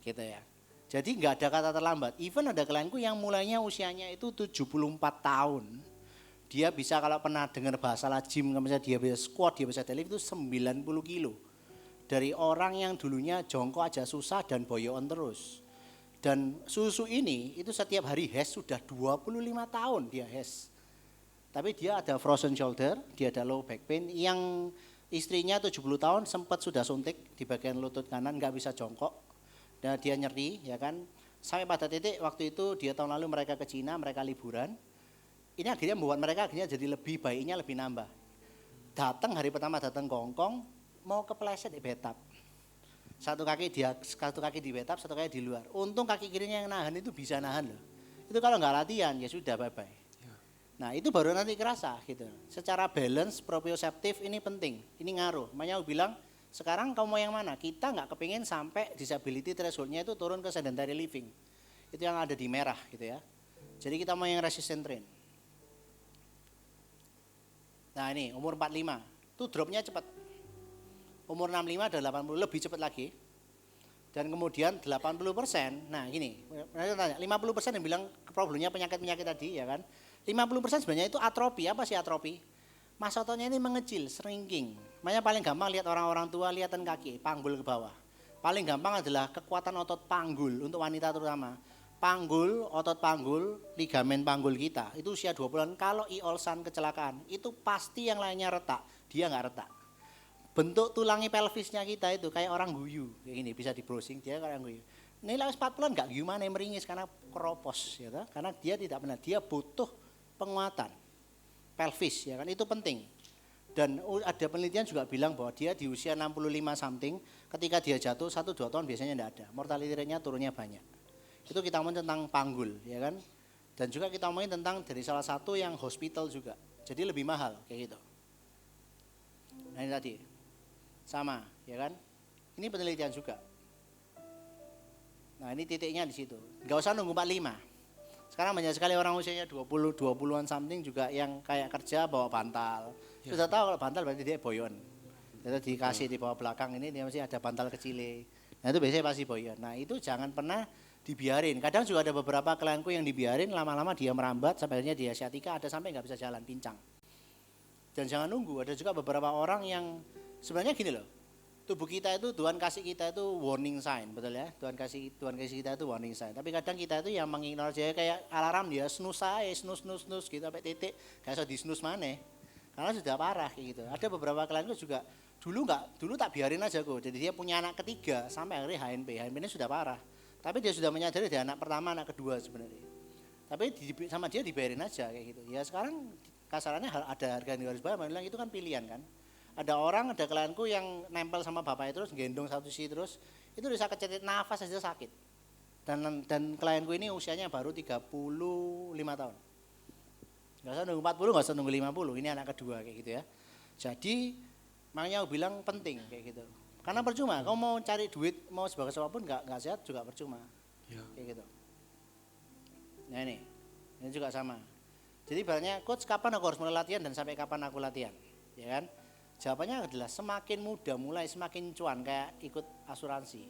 gitu ya. Jadi nggak ada kata terlambat. Even ada klienku yang mulainya usianya itu 74 tahun, dia bisa kalau pernah dengar bahasa gym, misalnya dia bisa squat, dia bisa deadlift itu 90 kilo. Dari orang yang dulunya jongkok aja susah dan boyoon terus. Dan susu ini itu setiap hari HES sudah 25 tahun dia HES. Tapi dia ada frozen shoulder, dia ada low back pain, yang istrinya 70 tahun sempat sudah suntik di bagian lutut kanan, nggak bisa jongkok. Dan dia nyeri ya kan. Sampai pada titik waktu itu dia tahun lalu mereka ke Cina, mereka liburan. Ini akhirnya membuat mereka akhirnya jadi lebih baiknya lebih nambah. Datang hari pertama datang ke Hongkong, mau kepleset di betap. Satu kaki di betap, satu kaki di luar. Untung kaki kirinya yang nahan itu bisa nahan loh. Itu kalau nggak latihan ya sudah bye-bye. Nah itu baru nanti kerasa gitu. Secara balance, proprioseptif ini penting, ini ngaruh. Makanya aku bilang sekarang kamu mau yang mana? Kita nggak kepingin sampai disability thresholdnya itu turun ke sedentary living. Itu yang ada di merah gitu ya. Jadi kita mau yang resistant train. Nah ini umur 45, itu dropnya cepat. Umur 65 ada 80, lebih cepat lagi. Dan kemudian 80%, nah gini, mereka tanya, 50% yang bilang problemnya penyakit-penyakit tadi ya kan. 50% sebenarnya itu atrofi, apa sih atrofi? Massa ototnya ini mengecil, shrinking. Makanya paling gampang lihat orang-orang tua lihatan kaki, panggul ke bawah. Paling gampang adalah kekuatan otot panggul untuk wanita terutama. Panggul, otot panggul, ligamen panggul kita itu usia 20-an kalau iolsan kecelakaan itu pasti yang lainnya retak, dia nggak retak. Bentuk tulangi pelvisnya kita itu kayak orang guyu, kayak gini bisa di browsing dia kayak orang guyu. Nilai 40-an nggak guyu mana meringis karena keropos, ya, karena dia tidak benar, dia butuh penguatan pelvis, ya kan itu penting. Dan ada penelitian juga bilang bahwa dia di usia 65 something, ketika dia jatuh 1-2 tahun biasanya tidak ada, mortality rate-nya turunnya banyak. Itu kita ngomongin tentang panggul, ya kan? Dan juga kita ngomongin tentang dari salah satu yang hospital juga, jadi lebih mahal kayak gitu. Nah ini tadi, sama, ya kan? Ini penelitian juga. Nah ini titiknya di situ. Nggak usah nunggu 45. Sekarang banyak sekali orang usianya 20-an something juga yang kayak kerja bawa bantal. Ya. Sudah tahu kalau bantal berarti dia boyon. Jadi dikasih di bawah belakang ini dia masih ada bantal kecil. Nah itu biasanya pasti boyon. Nah itu jangan pernah dibiarin. Kadang juga ada beberapa klienku yang dibiarin lama-lama dia merambat sampai akhirnya dia sciatica, ada sampai nggak bisa jalan, pincang. Dan jangan nunggu. Ada juga beberapa orang yang sebenarnya gini loh. Tubuh kita itu Tuhan kasih kita itu warning sign, betul ya? Tuhan kasih kita itu warning sign. Tapi kadang kita itu yang mengignorasi aja kayak alarm dia snooze aja, snooze gitu sampai titik, kayak so di snooze mana? Karena sudah parah kayak gitu. Ada beberapa klienku juga dulu tak biarin aja kok. Jadi dia punya anak ketiga sampai akhirnya HNP ini sudah parah. Tapi dia sudah menyadari dia anak pertama, anak kedua sebenarnya. Tapi sama dia dibiarin aja kayak gitu. Ya sekarang kasarannya ada harga yang harus bayar, bilang itu kan pilihan kan. Ada orang, ada klienku yang nempel sama bapaknya terus, gendong satu sisi terus, itu bisa kecetit nafas saja sakit. Dan klienku ini usianya baru 35 tahun. Gak usah nunggu 40, gak usah nunggu 50, ini anak kedua kayak gitu ya. Jadi makanya aku bilang penting kayak gitu. Karena percuma, kamu mau cari duit, mau sebagai siapapun nggak sehat juga percuma. Ya. Kayak gitu. Nah ini juga sama. Jadi ibaratnya coach kapan aku harus mulai latihan dan sampai kapan aku latihan, ya kan? Jawabannya adalah semakin muda mulai semakin cuan kayak ikut asuransi.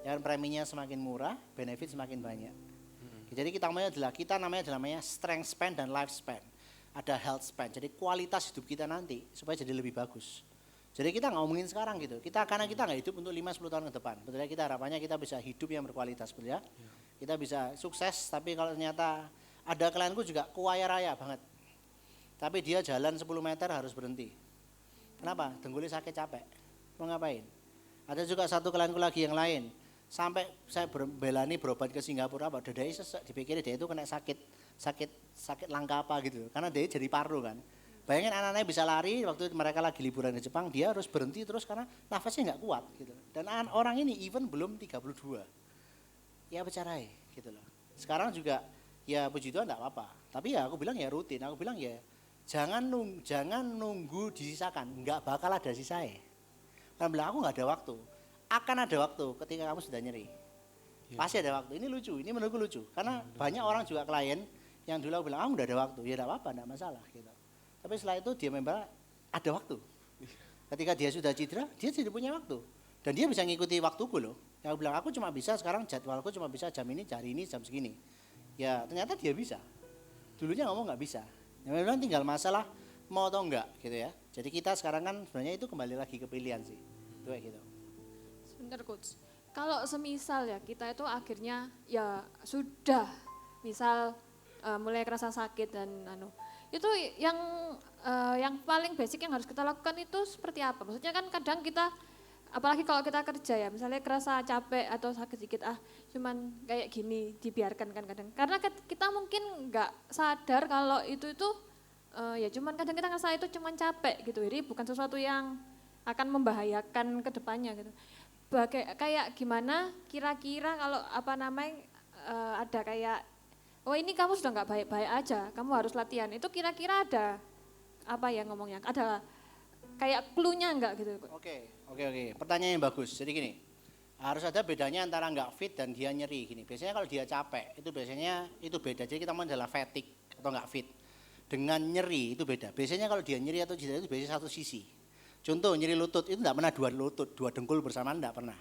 Ya kan preminya semakin murah, benefit semakin banyak. Jadi kita namanya adalah strength span dan life span. Ada health span. Jadi kualitas hidup kita nanti supaya jadi lebih bagus. Jadi kita nggak ngomongin sekarang gitu. Karena kita nggak hidup untuk 5-10 tahun ke depan. Betul ya, kita harapannya kita bisa hidup yang berkualitas, betul ya. Kita bisa sukses, tapi kalau ternyata ada klienku juga kaya raya banget. Tapi dia jalan 10 meter harus berhenti. Kenapa? Dengkulnya sakit capek. Mau ngapain? Ada juga satu klienku lagi yang lain. Sampai saya belani berobat ke Singapura, apa dadanya sesek, dipikir dia itu kena sakit langka apa gitu. Karena dia jadi paru kan. Bayangin anak-anaknya bisa lari waktu mereka lagi liburan di Jepang, dia harus berhenti terus karena nafasnya nggak kuat gitu. Dan orang ini even belum 32. Ya bercerai gitu loh. Sekarang juga ya puji Tuhan enggak apa-apa. Tapi ya aku bilang ya rutin, aku bilang ya jangan nunggu disisakan, enggak bakal ada sisanya. Karena bilang aku enggak ada waktu. Akan ada waktu ketika kamu sudah nyeri. Ya. Pasti ada waktu. Ini lucu, ini menurutku lucu. Karena banyak orang juga klien yang dulu aku bilang, udah ada waktu. Ya enggak apa-apa, enggak masalah gitu. Tapi setelah itu dia memang ada waktu. Ketika dia sudah cedera, dia tidak punya waktu. Dan dia bisa ngikuti waktuku loh. Yang aku bilang, aku cuma bisa sekarang jadwalku cuma bisa jam ini, hari ini, jam segini. Ya ternyata dia bisa. Dulunya ngomong nggak bisa. Ya, memang tinggal masalah mau atau enggak gitu ya. Jadi kita sekarang kan sebenarnya itu kembali lagi ke pilihan sih. Itu kayak gitu. Sebentar coach. Kalau semisal ya kita itu akhirnya ya sudah misal mulai kerasa sakit dan itu yang paling basic yang harus kita lakukan itu seperti apa? Maksudnya kan kadang kita apalagi kalau kita kerja ya, misalnya kerasa capek atau sakit sedikit, cuman kayak gini dibiarkan kan kadang. Karena kita mungkin nggak sadar kalau itu ya cuman kadang kita ngerasa itu cuman capek gitu, jadi bukan sesuatu yang akan membahayakan ke depannya gitu. Kayak gimana kira-kira kalau ada kayak, oh ini kamu sudah nggak baik-baik aja, kamu harus latihan. Itu kira-kira ada apa ya ngomongnya, ada kayak clue-nya enggak gitu. Oke. Pertanyaan yang bagus. Jadi gini, harus ada bedanya antara nggak fit dan dia nyeri gini. Biasanya kalau dia capek, itu biasanya itu beda. Jadi kita mau adalah fatigue atau nggak fit. Dengan nyeri itu beda. Biasanya kalau dia nyeri atau cedera itu biasanya satu sisi. Contoh nyeri lutut itu tidak pernah dua lutut, dua dengkul bersamaan tidak pernah.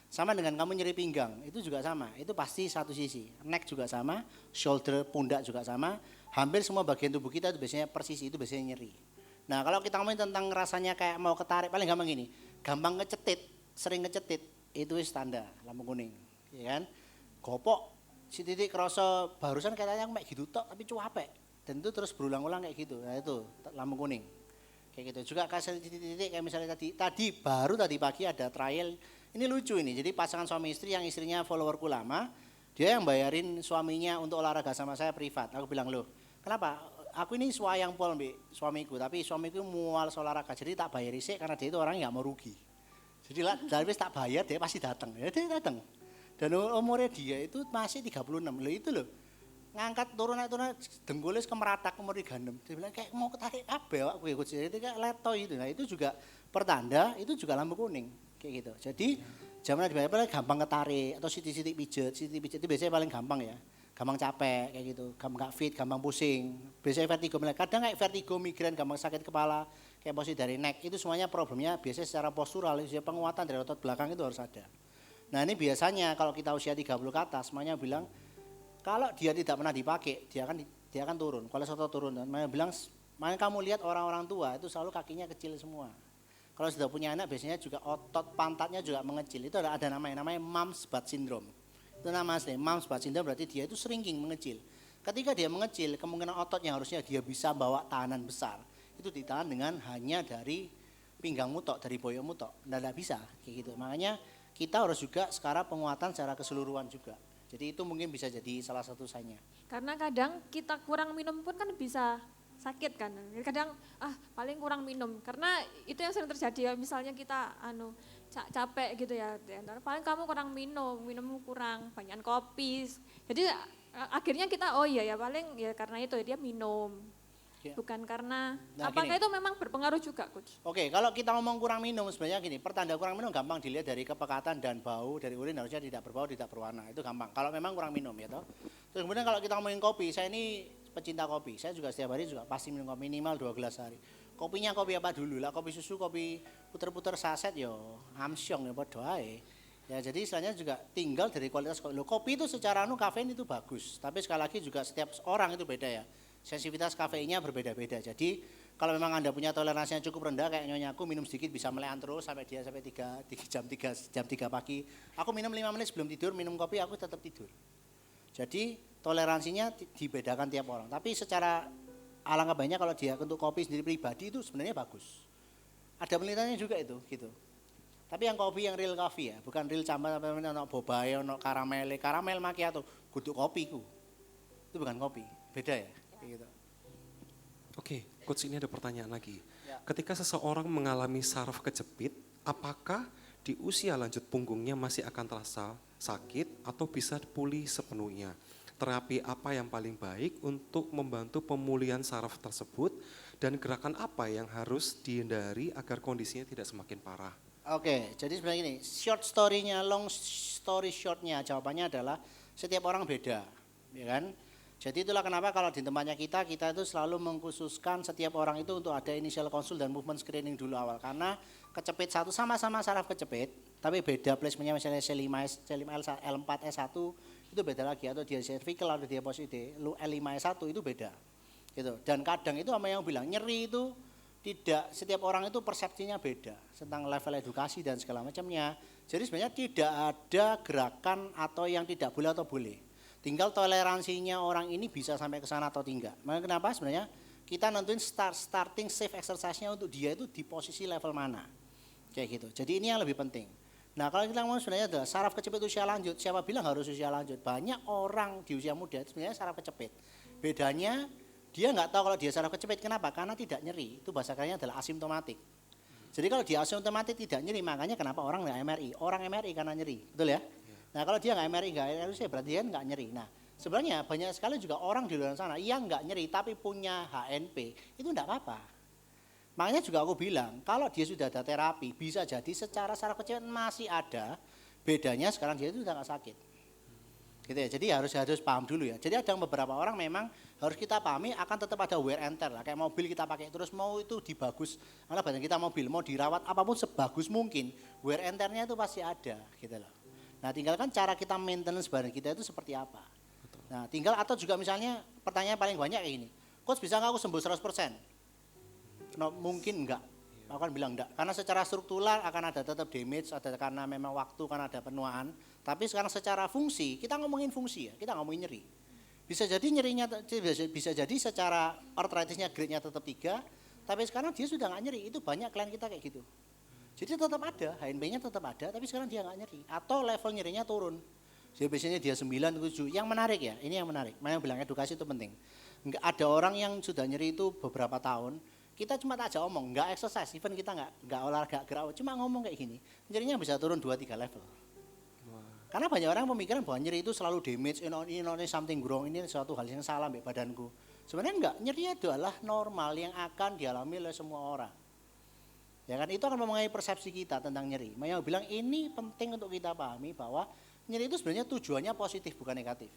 Sama dengan kamu nyeri pinggang, itu juga sama. Itu pasti satu sisi. Neck juga sama, shoulder, pundak juga sama. Hampir semua bagian tubuh kita itu biasanya persisi, itu biasanya nyeri. Nah kalau kita ngomongin tentang rasanya kayak mau ketarik, paling gampang gini. Gampang ngecetit, sering ngecetit, itu tanda lampu kuning. Ya kan? Gopok, si titik kerasa barusan katanya kayak gitu tok, tapi cuapek. Dan itu terus berulang-ulang kayak gitu. Nah itu lampu kuning. Kayak gitu. Juga kasih titik-titik kayak misalnya tadi pagi ada trial. Ini lucu ini. Jadi pasangan suami istri yang istrinya followerku lama, dia yang bayarin suaminya untuk olahraga sama saya privat. Aku bilang, "Loh, kenapa? Aku ini swayang pol mbak suamiku, tapi suamiku mual olahraga. Jadi tak bayar sih karena dia itu orangnya nggak mau rugi. Jadi lah, dari tak bayar dia pasti datang. Ya dia datang. Dan umurnya dia itu masih 36. Loh itu loh. Ngangkat turun dengkulis kemeratak umur 36. Dia bilang kayak mau ketarik kabeh awakku ikut itu kayak letoy itu. Nah itu juga pertanda, itu juga lampu kuning kayak gitu. Jadi zaman dibayar paling gampang ketarik atau sitik-sitik pijet itu biasanya paling gampang ya. Gampang capek kayak gitu, gampang gak fit, gampang pusing. Biasanya vertigo, kadang kayak vertigo, migrain, gampang sakit kepala, kayak posisi dari neck. Itu semuanya problemnya biasanya secara postural, penguatan dari otot belakang itu harus ada. Nah ini biasanya kalau kita usia 30 ke atas, semuanya bilang kalau dia tidak pernah dipakai, dia akan turun, kolesterol turun. Dan bilang, makanya kamu lihat orang-orang tua itu selalu kakinya kecil semua. Kalau sudah punya anak biasanya juga otot pantatnya juga mengecil. Itu ada namanya mum's butt syndrome. Itu nama asli, mum's butt syndrome berarti dia itu shrinking, mengecil. Ketika dia mengecil, kemungkinan otot yang harusnya dia bisa bawa tahanan besar, itu ditahan dengan hanya dari pinggangmu tok, dari boyokmu tok. Tidak bisa kayak gitu. Makanya kita harus juga sekarang penguatan secara keseluruhan juga. Jadi itu mungkin bisa jadi salah satu sign-nya. Karena kadang kita kurang minum pun kan bisa sakit kan. Kadang paling kurang minum. Karena itu yang sering terjadi ya, misalnya kita capek gitu ya. Paling kamu kurang minummu kurang, banyak kopi. Jadi akhirnya kita paling ya karena itu dia minum. Bukan karena, apakah itu memang berpengaruh juga Coach? Oke, kalau kita ngomong kurang minum sebenarnya gini, pertanda kurang minum gampang dilihat dari kepekatan dan bau dari urin harusnya tidak berbau, tidak berwarna, itu gampang. Kalau memang kurang minum ya toh. Terus kemudian kalau kita ngomongin kopi, saya ini pecinta kopi, saya juga setiap hari juga pasti minum kopi minimal 2 gelas sehari. Kopinya kopi apa dulu lah, kopi susu, kopi puter-puter saset yo, amsyong ya padha ae. Ya jadi istilahnya juga tinggal dari kualitas kopi. Kopi itu secara kafein itu bagus, tapi sekali lagi juga setiap orang itu beda ya. Sensitivitas kafeinnya berbeda-beda. Jadi kalau memang Anda punya toleransi yang cukup rendah kayak nyonyaku minum sedikit bisa melehan terus sampai 3 jam 3 pagi. Aku minum 5 menit sebelum tidur, minum kopi aku tetap tidur. Jadi toleransinya dibedakan tiap orang. Tapi secara alangkah baiknya kalau dia untuk kopi sendiri pribadi itu sebenarnya bagus. Ada penelitiannya juga itu gitu. Tapi yang kopi yang real coffee ya, bukan real campur ono bobae, ono karamel macchiato, kudu kopiku. Itu bukan kopi, beda ya. Gitu. Oke, Coach ini ada pertanyaan lagi. Ya. Ketika seseorang mengalami saraf kejepit, apakah di usia lanjut punggungnya masih akan terasa sakit atau bisa pulih sepenuhnya? Terapi apa yang paling baik untuk membantu pemulihan saraf tersebut dan gerakan apa yang harus dihindari agar kondisinya tidak semakin parah? Oke, jadi sebenarnya gini, short story-nya, long story short-nya jawabannya adalah setiap orang beda, ya kan? Jadi itulah kenapa kalau di tempatnya kita itu selalu mengkhususkan setiap orang itu untuk ada initial konsul dan movement screening dulu awal. Karena kecepit satu sama-sama saraf kecepit, tapi beda placementnya misalnya C5, L4S1 itu beda lagi. Atau dia cervical atau dia posisi L5S1 itu beda. Gitu. Dan kadang itu sama yang bilang nyeri itu tidak, setiap orang itu persepsinya beda tentang level edukasi dan segala macamnya. Jadi sebenarnya tidak ada gerakan atau yang tidak boleh atau boleh. Tinggal toleransinya orang ini bisa sampai ke sana atau tidak. Makanya kenapa sebenarnya kita nentuin starting safe exercise-nya untuk dia itu di posisi level mana. Kayak gitu. Jadi ini yang lebih penting. Nah kalau kita ngomong sebenarnya adalah saraf kecepit usia lanjut. Siapa bilang harus usia lanjut? Banyak orang di usia muda itu sebenarnya saraf kecepit. Bedanya dia nggak tahu kalau dia saraf kecepit. Kenapa? Karena tidak nyeri. Itu bahasa kerennya adalah asimptomatik. Jadi kalau dia asimptomatik tidak nyeri, makanya kenapa orang nggak MRI? Orang MRI karena nyeri, betul ya? Nah kalau dia nggak MRI, nggak RUC, berarti dia nggak nyeri. Nah sebenarnya banyak sekali juga orang di luar sana yang nggak nyeri tapi punya HNP, itu nggak apa-apa. Makanya juga aku bilang, kalau dia sudah ada terapi, bisa jadi secara saraf kecepit masih ada, bedanya sekarang dia itu sudah nggak sakit. Gitu ya, jadi harus paham dulu ya. Jadi ada beberapa orang memang harus kita pahami akan tetap ada wear and tear lah. Kayak mobil kita pakai terus mau itu dibagus, karena badan kita mobil mau dirawat apapun sebagus mungkin, wear and tear-nya itu pasti ada gitu loh. Nah tinggal kan cara kita maintenance badan kita itu seperti apa. Nah tinggal atau juga misalnya pertanyaan paling banyak kayak gini, coach bisa nggak aku sembuh 100%? No, mungkin enggak, aku kan bilang enggak, karena secara struktural akan ada tetap damage, ada karena memang waktu kan ada penuaan, tapi sekarang secara fungsi, kita ngomongin fungsi ya, kita ngomongin nyeri. Bisa jadi nyerinya, bisa jadi secara arthritisnya grade-nya tetap 3, tapi sekarang dia sudah nggak nyeri, itu banyak klien kita kayak gitu. Jadi tetap ada, HNP-nya tetap ada, tapi sekarang dia nggak nyeri, atau level nyerinya turun. Jadi biasanya dia 9, 7, yang menarik ya, ini yang menarik, makanya bilang edukasi itu penting. Enggak ada orang yang sudah nyeri itu beberapa tahun, kita cuma tak aja omong, nggak exercise, even kita nggak olahraga gerak, cuma ngomong kayak gini, nyerinya bisa turun 2-3 level. Karena banyak orang pemikiran bahwa nyeri itu selalu damage, ini something wrong, ini suatu hal yang salah di badanku. Sebenarnya enggak, nyeri itu adalah normal yang akan dialami oleh semua orang. Ya kan, itu akan mempengaruhi persepsi kita tentang nyeri. Makanya bilang ini penting untuk kita pahami bahwa nyeri itu sebenarnya tujuannya positif bukan negatif.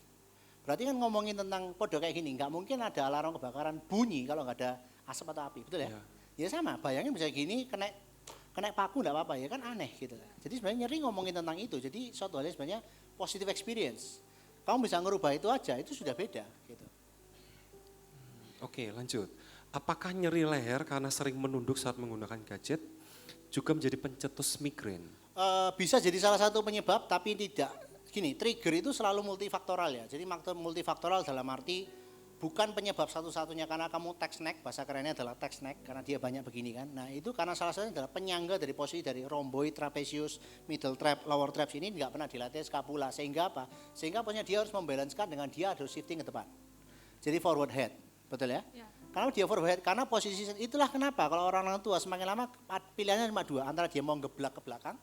Berarti kan ngomongin tentang podo kayak gini, nggak mungkin ada alarm kebakaran bunyi kalau nggak ada asap atau api, betul ya? Ya sama, bayangin bisa gini kena paku enggak apa-apa ya kan aneh gitu. Jadi sebenarnya nyeri ngomongin tentang itu. Jadi suatu hal sebenarnya positive experience. Kamu bisa ngerubah itu aja, itu sudah beda gitu. Oke, lanjut. Apakah nyeri leher karena sering menunduk saat menggunakan gadget juga menjadi pencetus migrain? Bisa jadi salah satu penyebab tapi tidak. Gini, trigger itu selalu multifaktoral ya. Jadi multifaktoral dalam arti bukan penyebab satu-satunya karena kamu text neck, bahasa kerennya adalah text neck karena dia banyak begini kan. Nah itu karena salah satunya adalah penyangga dari posisi dari rhomboid, trapezius, middle trap, lower trap ini nggak pernah dilatih scapula. Sehingga apa? Sehingga punya dia harus membalancekan dengan dia harus shifting ke depan. Jadi forward head, betul ya? Ya. Karena dia forward head, karena posisi itulah kenapa kalau orang tua semakin lama pilihannya cuma dua, antara dia mau geblak ke belakang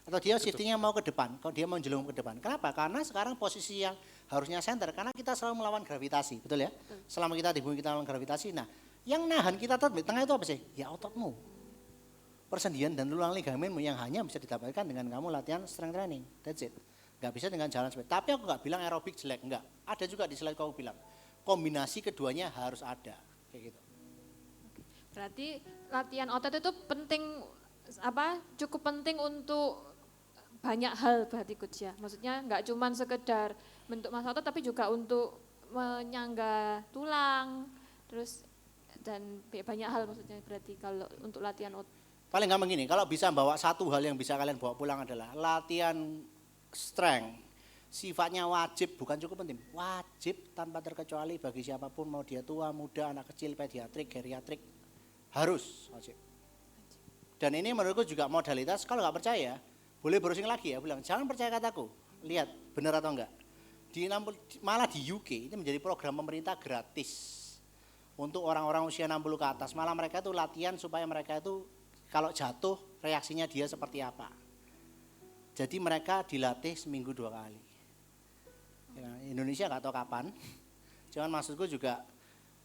atau dia shiftingnya mau ke depan, kalau dia mau jelung ke depan. Kenapa? Karena sekarang posisi yang harusnya center, karena kita selalu melawan gravitasi, betul ya? Betul. Selama kita di bumi kita melawan gravitasi, nah yang nahan kita tetap di tengah itu apa sih? Ya ototmu. Persendian dan tulang ligamenmu yang hanya bisa didapatkan dengan kamu latihan strength training, that's it. Gak bisa dengan jalan seperti, tapi aku gak bilang aerobik jelek, enggak. Ada juga di slide kamu bilang, kombinasi keduanya harus ada, kayak gitu. Berarti latihan otot itu penting, cukup penting untuk banyak hal berarti coach ya. Maksudnya nggak cuma sekedar bentuk massa otot tapi juga untuk menyangga tulang terus dan banyak hal maksudnya berarti kalau untuk latihan otot. Paling gampang gini, kalau bisa bawa satu hal yang bisa kalian bawa pulang adalah latihan strength. Sifatnya wajib, bukan cukup penting. Wajib tanpa terkecuali bagi siapapun mau dia tua, muda, anak kecil, pediatrik, geriatrik. Harus wajib. Dan ini menurutku juga modalitas kalau nggak percaya boleh browsing lagi ya, bilang jangan percaya kataku, lihat benar atau enggak. Malah di UK ini menjadi program pemerintah gratis untuk orang-orang usia 60 ke atas. Malah mereka itu latihan supaya mereka itu kalau jatuh reaksinya dia seperti apa. Jadi mereka dilatih seminggu 2 kali. Ya, Indonesia nggak tahu kapan. Cuman maksudku juga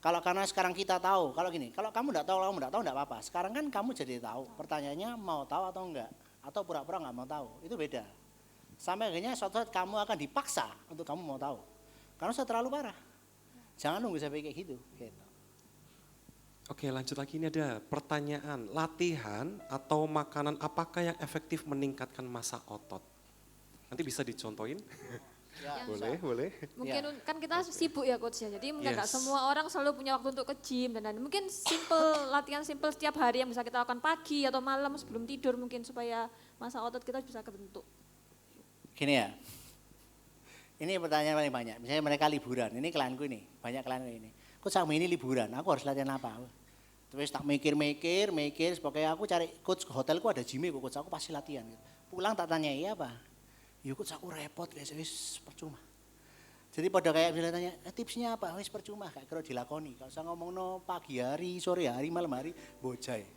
kalau karena sekarang kita tahu, kalau gini, kalau kamu nggak tahu nggak apa-apa. Sekarang kan kamu jadi tahu. Pertanyaannya mau tahu atau enggak? Atau pura-pura nggak mau tahu, itu beda. Sampai akhirnya suatu saat kamu akan dipaksa untuk kamu mau tahu, karena sudah terlalu parah. Jangan nunggu sampai kayak gitu. Oke, lanjut lagi, ini ada pertanyaan, latihan atau makanan apakah yang efektif meningkatkan massa otot? Nanti bisa dicontohin? Ya, boleh. Mungkin kan kita sibuk ya coach ya, jadi mungkin nggak semua orang selalu punya waktu untuk ke gym dan mungkin latihan simple setiap hari yang bisa kita lakukan pagi atau malam sebelum tidur mungkin supaya massa otot kita bisa kebentuk. Gini ya, ini pertanyaan paling banyak. Misalnya mereka liburan, ini klienku ini, banyak klienku ini. Kok sama ini liburan, aku harus latihan apa? Terus tak mikir, pokoknya aku cari coach ke hotelku ada gym coach, aku pasti latihan gitu. Pulang tak tanya iya apa? Ya coach aku repot guys, wis percuma. Jadi pada kayak bilang tanya, tipsnya apa? Wis percuma, gak kira dilakoni. Kalau saya ngomong no pagi hari, sore hari, malam hari, bocai.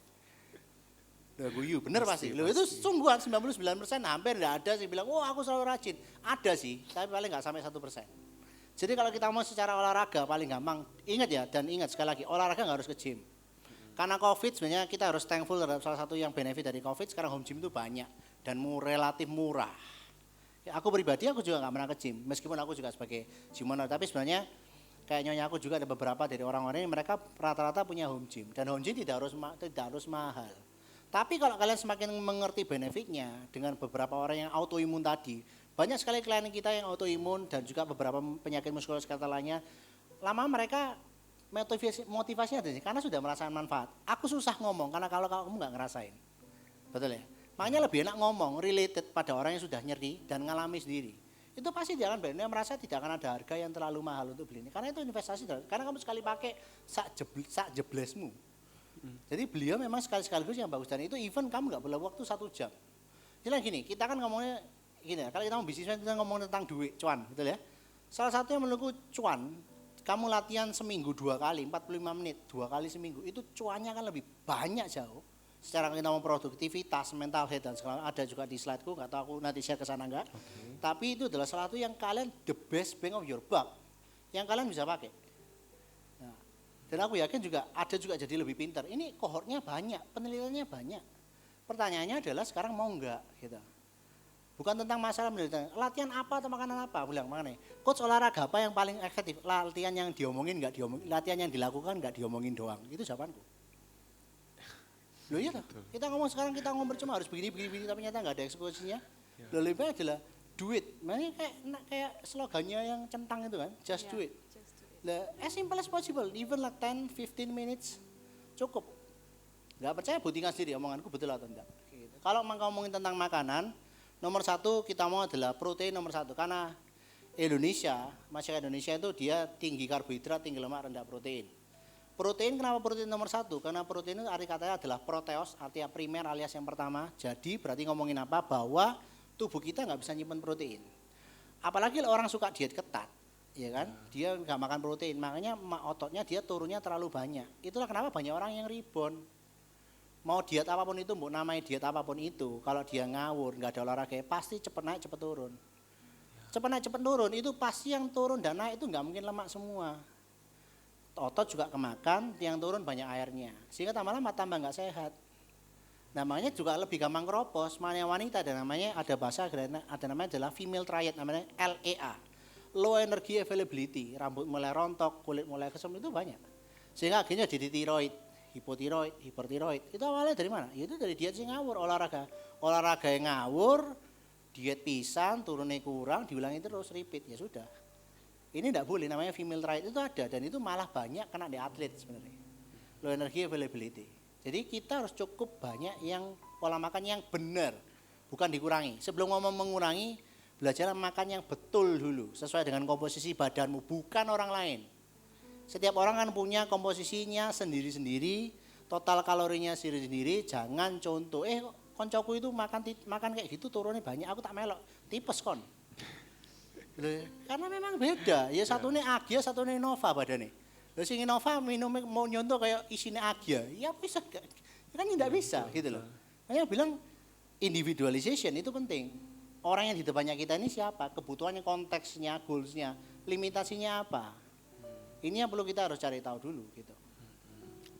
Udah guyu, bener pasti. Loh itu sungguhan 99% hampir enggak ada sih bilang, oh aku selalu rajin. Ada sih, tapi paling enggak sampai 1%. Jadi kalau kita mau secara olahraga paling gampang, ingat ya dan ingat sekali lagi, olahraga nggak harus ke gym. Karena COVID sebenarnya kita harus thankful terhadap salah satu yang benefit dari COVID, sekarang home gym itu banyak dan relatif murah. Ya, aku pribadi aku juga nggak pernah ke gym, meskipun aku juga sebagai gym owner, tapi sebenarnya kayak nyonya aku juga ada beberapa dari orang-orang yang mereka rata-rata punya home gym dan home gym tidak harus mahal. Tapi kalau kalian semakin mengerti benefitnya dengan beberapa orang yang autoimun tadi, banyak sekali klien kita yang autoimun dan juga beberapa penyakit muskuloskeletal lainnya, lama mereka motivasinya ada sih, karena sudah merasakan manfaat. Aku susah ngomong karena kalau kamu nggak ngerasain, betul ya. Makanya lebih enak ngomong related pada orang yang sudah nyeri dan ngalami sendiri. Itu pasti dia akan benar merasa tidak akan ada harga yang terlalu mahal untuk beli ini. Karena itu investasi, karena kamu sekali pakai sak jeblesmu. Jadi beliau memang sekaligus yang bagus dan itu even kamu nggak perlu waktu 1 jam. Jadi gini, kita kan ngomongnya gini ya, kalau kita mau bisnis kita ngomong tentang duit, cuan, betul ya. Salah satu yang menurutku cuan, kamu latihan seminggu 2 kali, 45 menit, 2 kali seminggu, itu cuannya kan lebih banyak jauh. Secara kita mau produktivitas, mental health dan segala ada juga di slideku, nggak tahu aku nanti share ke sana enggak. Okay. Tapi itu adalah salah satu yang kalian the best bang of your buck, yang kalian bisa pakai. Nah, dan aku yakin juga ada juga jadi lebih pintar. Ini kohortnya banyak, penelitiannya banyak. Pertanyaannya adalah sekarang mau enggak gitu. Bukan tentang masalah penelitian, latihan apa atau makanan apa, bilang makanya. Coach olahraga apa yang paling efektif? Latihan yang diomongin enggak diomongin, latihan yang dilakukan enggak diomongin doang. Itu jawabanku. Loh iya lah, kita ngomong sekarang kita ngomong percuma harus begini, tapi ternyata enggak ada eksekusinya. Loh lebih baik adalah do it. Makanya kayak slogannya yang centang itu kan, just do it. Lah, as simple as possible, even like 10-15 minutes cukup. Enggak percaya buktikan sendiri omonganku betul atau enggak. Gitu. Kalau ngomongin tentang makanan, nomor 1 kita mau adalah protein nomor 1 karena Indonesia, masyarakat Indonesia itu dia tinggi karbohidrat, tinggi lemak, rendah protein. Protein kenapa protein nomor 1? Karena protein itu arti katanya adalah proteos, artinya primer alias yang pertama. Jadi berarti ngomongin apa? Bahwa tubuh kita nggak bisa nyimpen protein. Apalagi orang suka diet ketat, ya kan? Dia nggak makan protein, makanya ototnya dia turunnya terlalu banyak. Itulah kenapa banyak orang yang rebound. Mau diet apapun itu, mau namanya diet apapun itu, kalau dia ngawur, nggak ada olahraga, pasti cepet naik, cepet turun. Cepet naik, cepet turun, itu pasti yang turun dan naik itu nggak mungkin lemak semua. Otot juga kemakan, yang turun banyak airnya, sehingga tambah-lama tambah nggak sehat. Namanya juga lebih gampang keropos, makanya wanita ada namanya, ada bahasa ada namanya adalah female triad, namanya LEA, low energy availability, rambut mulai rontok, kulit mulai kesem itu banyak. Sehingga akhirnya jadi tiroid, hipotiroid, hipertiroid. Itu awalnya dari mana? Itu dari diet yang ngawur, olahraga yang ngawur, diet pisan, turunnya kurang, diulangi terus, repeat, ya sudah. Ini tidak boleh, namanya female triad itu ada dan itu malah banyak kena di atlet sebenarnya. Low energy availability. Jadi kita harus cukup banyak yang pola makan yang benar, bukan dikurangi. Sebelum ngomong mengurangi, belajar makan yang betul dulu, sesuai dengan komposisi badanmu, bukan orang lain. Setiap orang kan punya komposisinya sendiri-sendiri, total kalorinya sendiri-sendiri, jangan contoh, koncoku itu makan kayak gitu turunnya banyak, aku tak melok, tipes kon. Karena memang beda, ya satunya Agia, satunya Nova badannya. Lalu sing Nova minum mau nyontoh kayak isinya Agia, ya bisa, kan tidak bisa gitu loh. Makanya bilang individualization itu penting. Orang yang di depannya kita ini siapa, kebutuhannya, konteksnya, goalsnya, limitasinya apa. Ini yang perlu kita harus cari tahu dulu gitu.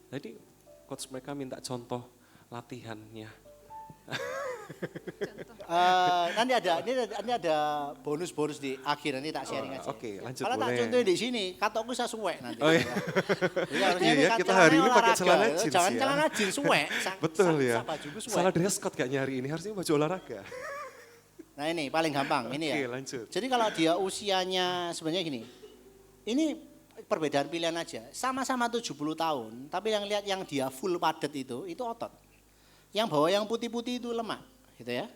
Jadi coach mereka minta contoh latihannya. Nanti ada bonus-bonus di akhir, nanti tak sharing aja. Oke, lanjut. Kalau tak contohin di sini, katokku saya suwek nanti. Oh iya. Jadi harusnya Iya, kita hari ini pakai celana jeans jangan ya. celana jeans suwek. Betul ya. Bajuku suwek. Salah dress code kayaknya hari ini, harusnya baju olahraga. Nah ini paling gampang ini ya. Oke, lanjut. Jadi kalau dia usianya sebenarnya gini, ini perbedaan pilihan aja. Sama-sama 70 tahun, tapi yang lihat yang dia full padat itu otot. Yang bawah yang putih-putih itu lemak, gitu ya.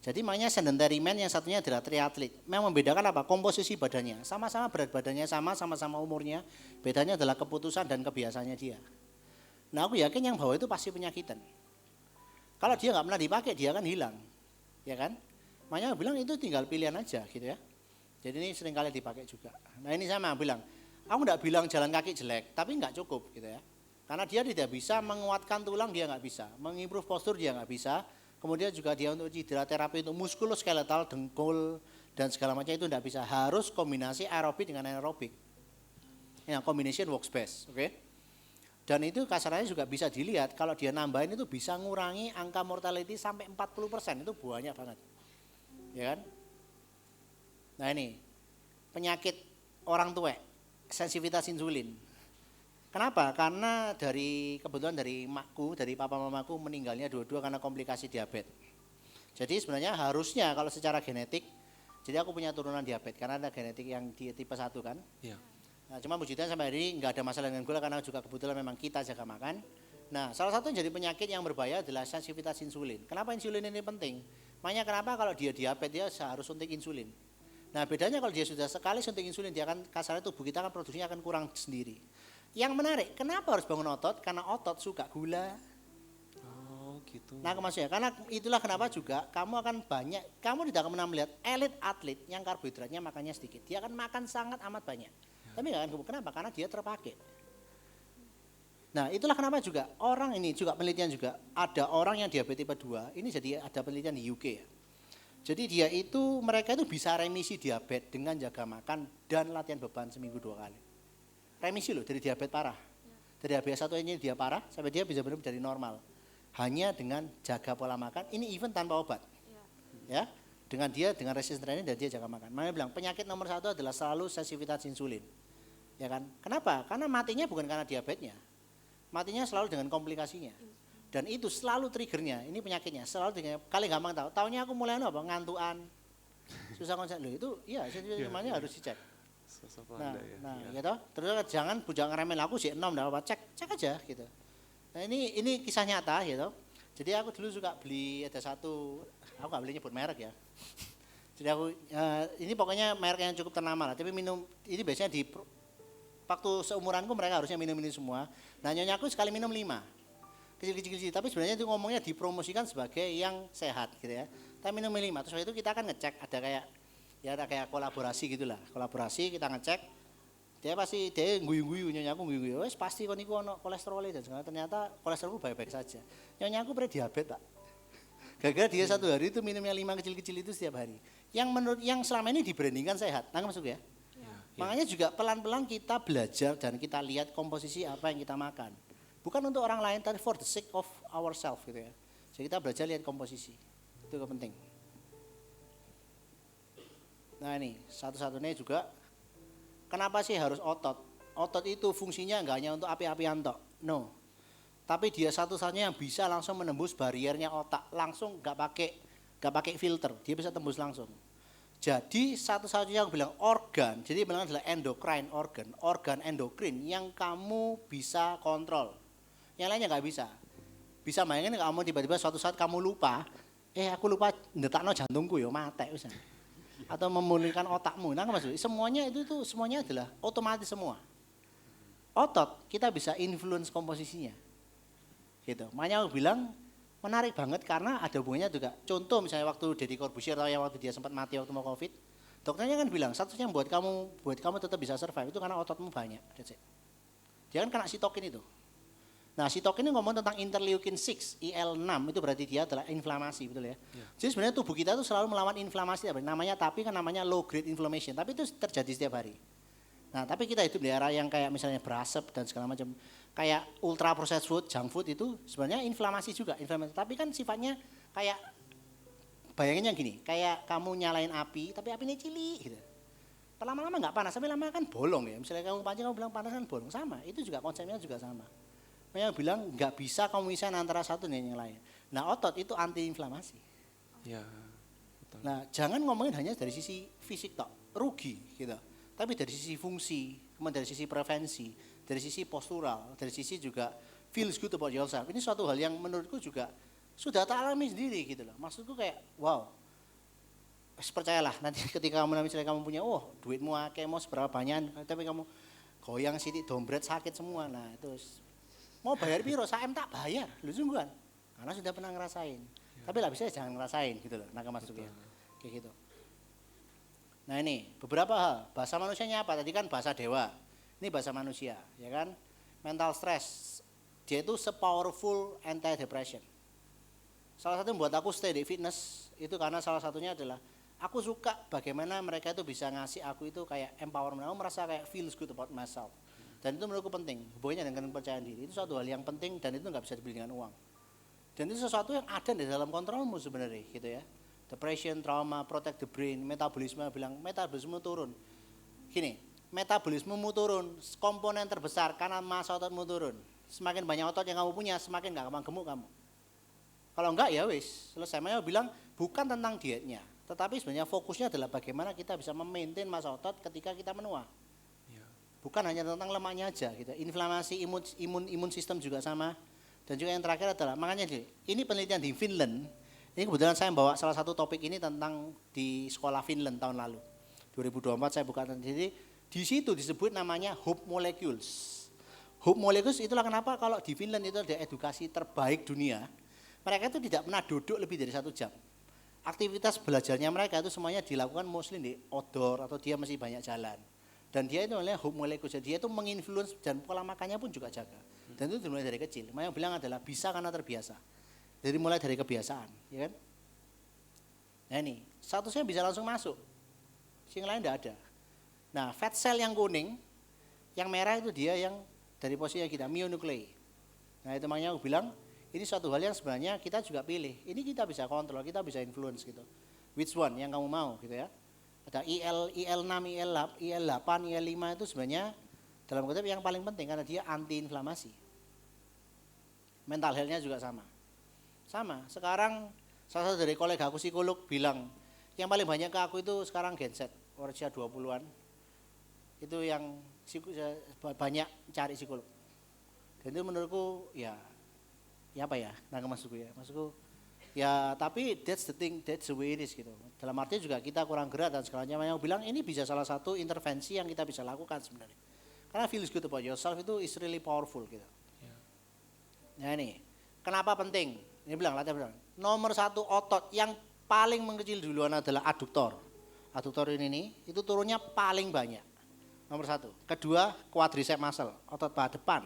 Jadi makanya sedentary man, yang satunya adalah triathlete. Memang membedakan apa? Komposisi badannya. Sama-sama berat badannya sama-sama umurnya. Bedanya adalah keputusan dan kebiasaannya dia. Nah aku yakin yang bawah itu pasti penyakitan. Kalau dia nggak pernah dipakai, dia akan hilang, ya kan? Makanya aku bilang itu tinggal pilihan aja gitu ya. Jadi ini sering kali dipakai juga. Nah ini sama bilang, aku nggak bilang jalan kaki jelek, tapi nggak cukup gitu ya. Karena dia tidak bisa menguatkan tulang, dia nggak bisa, mengimprove postur dia nggak bisa. Kemudian juga dia untuk hidroterapi untuk muskuloskeletal, dengkul dan segala macam itu nggak bisa. Harus kombinasi aerobik dengan anaerobik. Ya, combination works best, oke? Dan itu kasarannya juga bisa dilihat kalau dia nambahin itu bisa ngurangi angka mortality sampai 40%, itu banyak banget. Ya kan? Nah ini penyakit orang tua, sensitivitas insulin. Kenapa? Karena kebetulan dari makku, dari papa mamaku meninggalnya dua-dua karena komplikasi diabetes. Jadi sebenarnya harusnya kalau secara genetik, jadi aku punya turunan diabetes karena ada genetik yang di tipe 1 kan. Ya. Nah, cuma puji Tuhan sampai hari ini nggak ada masalah dengan gula karena juga kebetulan memang kita jaga makan. Nah, salah satu yang jadi penyakit yang berbahaya adalah sensitivitas insulin. Kenapa insulin ini penting? Makanya kenapa kalau dia diabetes dia harus suntik insulin. Nah, bedanya kalau dia sudah sekali suntik insulin, dia akan kasarnya tubuh kita kan produksinya akan kurang sendiri. Yang menarik, kenapa harus bangun otot? Karena otot suka gula. Oh gitu. Nah, maksudnya karena itulah kenapa juga kamu tidak akan pernah melihat elit atlet yang karbohidratnya makannya sedikit. Dia akan makan sangat amat banyak. Tapi nggak akan gemuk. Kenapa? Karena dia terpakai. Nah itulah kenapa juga orang ini juga penelitian juga ada orang yang diabetes tipe 2. Ini jadi ada penelitian di UK ya. Jadi mereka itu bisa remisi diabetes dengan jaga makan dan latihan beban seminggu 2 kali. Remisi loh dari diabetes parah. Dari diabetes 1 ini dia parah sampai dia bisa benar dari normal. Hanya dengan jaga pola makan. Ini even tanpa obat. Ya. Dengan resisten training dan dia jaga makan. Makanya bilang penyakit nomor 1 adalah selalu sensitivitas insulin. Ya kan? Kenapa? Karena matinya bukan karena diabetesnya. Matinya selalu dengan komplikasinya. Dan itu selalu triggernya. Ini penyakitnya. Selalu triggernya. Kali gampang tahu. Taunya aku mulai apa? Ngantuan. Susah konsen. Loh itu iya sensitifnya harus dicek. Nah, gitu. Terus jangan remen aku sih 6 enggak apa. Cek aja gitu. Nah, ini kisah nyata gitu. Jadi aku dulu suka beli ada satu, aku nggak beli nyebut merek ya. Jadi aku ini pokoknya merek yang cukup ternama lah. Tapi minum ini biasanya di waktu seumuranku mereka harusnya minum ini semua. Nah nyonyaku sekali minum 5. Kecil-kecil. Tapi sebenarnya itu ngomongnya dipromosikan sebagai yang sehat gitu ya. Tapi minum 5. Terus itu kita akan ngecek ada kayak kolaborasi gitulah. Kolaborasi kita ngecek. Dia guyu-guyu nyonyaku guyu-guyu. Wes pasti kon iku ono kolesterol dan segala. Ternyata kolesterolku baik-baik saja. Nyonyaku pre-diabetes, Pak. Gara-gara dia satu hari itu minumnya 5 kecil-kecil itu setiap hari. Yang selama ini dibrandingkan sehat. Nangkep masuk ya? Makanya juga pelan-pelan kita belajar dan kita lihat komposisi apa yang kita makan. Bukan untuk orang lain, tapi for the sake of ourselves gitu ya. Jadi kita belajar lihat komposisi. Itu penting. Nah ini, satu-satunya juga, kenapa sih harus otot? Otot itu fungsinya enggak hanya untuk api-apian tok. No. Tapi dia satu-satunya yang bisa langsung menembus bariernya otak. Langsung enggak pakai filter, dia bisa tembus langsung. Jadi satu-satunya yang bilang organ, jadi bilang adalah endocrine organ endokrin yang kamu bisa kontrol. Yang lainnya nggak bisa. Bisa bayangin kamu tiba-tiba suatu saat kamu lupa, aku lupa ndetakno jantungku ya mate wis. Atau memulihkan otakmu. Nah maksudnya semuanya semuanya adalah otomatis semua. Otot kita bisa influence komposisinya. Gitu. Makanya aku bilang menarik banget karena ada hubungannya juga. Contoh misalnya waktu Deddy Corbuzier atau yang waktu dia sempat mati waktu mau COVID, dokternya kan bilang satunya buat kamu tetap bisa survive itu karena ototmu banyak. Dia kan kena sitokin itu. Nah sitokin ini ngomong tentang interleukin 6, IL6 itu berarti dia adalah inflamasi betul ya. Jadi sebenarnya tubuh kita itu selalu melawan inflamasi, namanya low grade inflammation, tapi itu terjadi setiap hari. Nah tapi kita hidup di era yang kayak misalnya berasap dan segala macam. Kayak ultra processed food, junk food itu sebenarnya inflamasi juga, tapi kan sifatnya kayak bayanginnya gini, kayak kamu nyalain api, tapi apinya cilik gitu. Lama-lama nggak panas, tapi lama kan bolong ya. Misalnya kamu pancing, kamu bilang panas kan bolong, sama. Itu juga konsepnya juga sama. Makanya bilang nggak bisa kamu misahin antara satu dan yang lain. Nah otot itu anti inflamasi. Ya. Betul. Nah jangan ngomongin hanya dari sisi fisik tok, rugi gitu. Tapi dari sisi fungsi, kemudian dari sisi prevensi, dari sisi postural, dari sisi juga feels good about yourself. Ini suatu hal yang menurutku juga sudah tak alami sendiri gitu loh. Maksudku kayak wow, percayalah nanti ketika misalnya kamu punya, duitmu akeh mau seberapa banyak, tapi kamu goyang sidik dompet sakit semua, nah itu Mau bayar piro, saem tak bayar, lu sungguhan. Karena sudah pernah ngerasain. Tapi lah bisa jangan ngerasain gitu loh, nangkep Mas Duki ya. Kayak gitu. Nah ini beberapa hal, bahasa manusianya apa? Tadi kan bahasa dewa, ini bahasa manusia, ya kan? Mental stress, dia itu se-powerful anti-depression. Salah satu yang buat aku stay di fitness, itu karena salah satunya adalah aku suka bagaimana mereka itu bisa ngasih aku itu kayak empowerment, aku merasa kayak feels good about myself. Dan itu menurutku penting, hubungannya dengan kepercayaan diri, itu suatu hal yang penting dan itu nggak bisa dibeli dengan uang. Dan itu sesuatu yang ada di dalam kontrolmu sebenarnya gitu ya. Depression, trauma, protect the brain, metabolisme, bilang metabolisme turun. Gini, metabolismemu turun, komponen terbesar karena massa ototmu turun. Semakin banyak otot yang kamu punya, semakin gak gampang gemuk kamu. Kalau enggak ya wis, selesai. Makanya bilang bukan tentang dietnya, tetapi sebenarnya fokusnya adalah bagaimana kita bisa memaintain massa otot ketika kita menua. Bukan hanya tentang lemaknya aja gitu. Inflamasi imun sistem juga sama. Dan juga yang terakhir adalah makanya ini penelitian di Finland. Ini kebetulan saya bawa salah satu topik ini tentang di sekolah Finland tahun lalu. 2024 saya buka. Jadi di situ disebut namanya Hope Molecules. Hope Molecules itulah kenapa kalau di Finland itu ada edukasi terbaik dunia. Mereka itu tidak pernah duduk lebih dari 1 jam. Aktivitas belajarnya mereka itu semuanya dilakukan mostly di outdoor atau dia masih banyak jalan. Dan dia itu namanya Hope Molecules. Dia itu menginfluence dan pola makannya pun juga jaga. Dan itu dimulai dari kecil. Yang bilang adalah bisa karena terbiasa. Jadi mulai dari kebiasaan, ya kan? Nah ini, statusnya bisa langsung masuk. Yang lain tidak ada. Nah, fat cell yang kuning, yang merah itu dia yang dari posisinya kita, myonuclei. Nah itu makanya aku bilang, ini suatu hal yang sebenarnya kita juga pilih. Ini kita bisa kontrol, kita bisa influence gitu. Which one yang kamu mau gitu ya. Ada IL6, IL8, IL5 itu sebenarnya dalam kutip yang paling penting karena dia anti inflamasi. Mental health-nya juga sama. Sama, sekarang salah satu dari kolega aku psikolog bilang, yang paling banyak ke aku itu sekarang genset, usia 20-an. Itu yang banyak cari psikolog. Dan itu menurutku ya apa ya, nangkep maksudku ya. Maksudku ya tapi that's the thing, that's the way it is gitu. Dalam arti juga kita kurang gerak dan segalanya. Yang bilang ini bisa salah satu intervensi yang kita bisa lakukan sebenarnya. Karena feels good about yourself itu is really powerful gitu. Nah ini, kenapa penting? Ini bilang latihan bilang. Nomor 1 otot yang paling mengecil duluan adalah aduktor. Aduktor ini itu turunnya paling banyak. Nomor 1. Kedua, quadricep muscle, otot paha depan.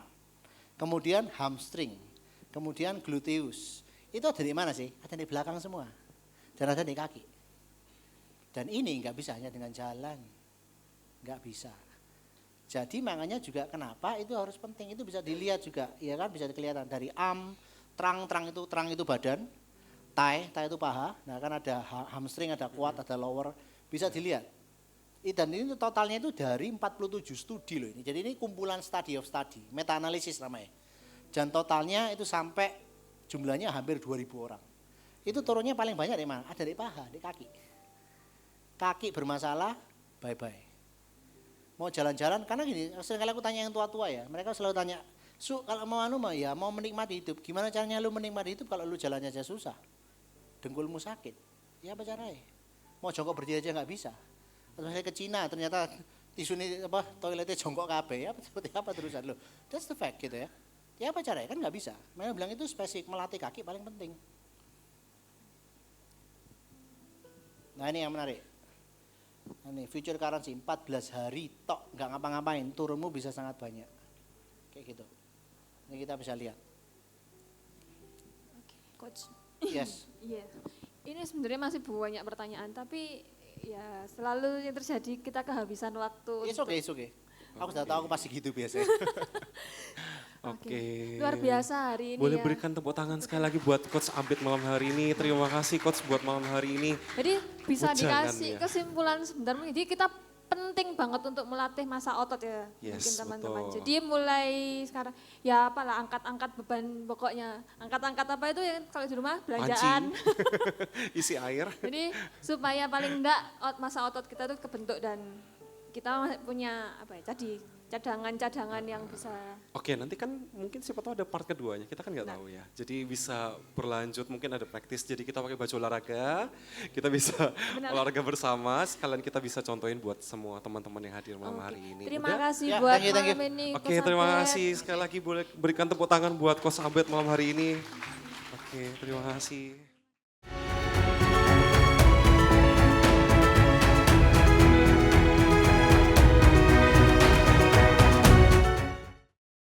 Kemudian hamstring. Kemudian gluteus. Itu dari mana sih? Ada di belakang semua. Dan ada di kaki. Dan ini nggak bisa hanya dengan jalan. Nggak bisa. Jadi makanya juga kenapa itu harus penting. Itu bisa dilihat juga. Ya kan bisa kelihatan dari arm, terang itu badan. Thigh itu paha. Nah kan ada hamstring, ada quad, ada lower. Bisa dilihat. Dan ini totalnya itu dari 47 studi loh ini. Jadi ini kumpulan study of study. Meta-analisis namanya. Dan totalnya itu sampai jumlahnya hampir 2.000 orang. Itu turunnya paling banyak dari mana? Ada dari paha, di kaki. Kaki bermasalah, bye-bye. Mau jalan-jalan, karena gini, seringkali aku tanya yang tua-tua ya. Mereka selalu tanya, Su, kalau mau ya mau menikmati hidup. Gimana caranya lu menikmati hidup kalau lu jalannya aja susah? Dengkulmu sakit. Ya apa caranya? Mau jongkok berdiri aja nggak bisa. Atau saya ke Cina, ternyata tisu ini toiletnya jongkok kabeh. Ya seperti apa terusan lu? That's the fact gitu ya. Ya apa caranya? Kan nggak bisa. Mereka bilang itu spesifik, melatih kaki paling penting. Nah ini yang menarik. Ini future currency 14 hari tok nggak ngapa-ngapain, turunmu bisa sangat banyak. Kayak gitu. Ini kita bisa lihat. Oke, coach. Yes. Iya. Ini sebenarnya masih banyak pertanyaan, tapi ya selalu yang terjadi kita kehabisan waktu. It's okay. Aku sudah tahu aku pasti gitu biasanya. Oke. Luar biasa hari ini. Boleh ya. berikan tepuk tangan sekali lagi buat Coach Ambit malam hari ini. Terima kasih Coach buat malam hari ini. Jadi bisa Jangan, dikasih ya. kesimpulan sebentar. Jadi kita penting banget untuk melatih massa otot ya, Yes, mungkin teman-teman. betul. Jadi mulai sekarang ya apalah angkat-angkat beban pokoknya. Angkat-angkat apa itu ya kalau di rumah belanjaan. Isi air. Jadi supaya paling enggak massa otot kita tuh kebentuk dan kita punya apa ya? Tadi cadangan-cadangan yang bisa. Oke, nanti kan mungkin siapa tahu ada part keduanya, kita kan nggak Nah. tahu ya. Jadi bisa berlanjut, mungkin ada praktis, jadi kita pakai baju olahraga, kita bisa Benar. olahraga bersama, sekalian kita bisa contohin buat semua teman-teman yang hadir malam Oke. hari ini. Terima Udah? kasih Ya, buat thank you. malam ini. Oke, Coach terima Abed. kasih. Sekali lagi boleh berikan tepuk tangan buat Coach Abed malam hari ini. Oke, terima kasih.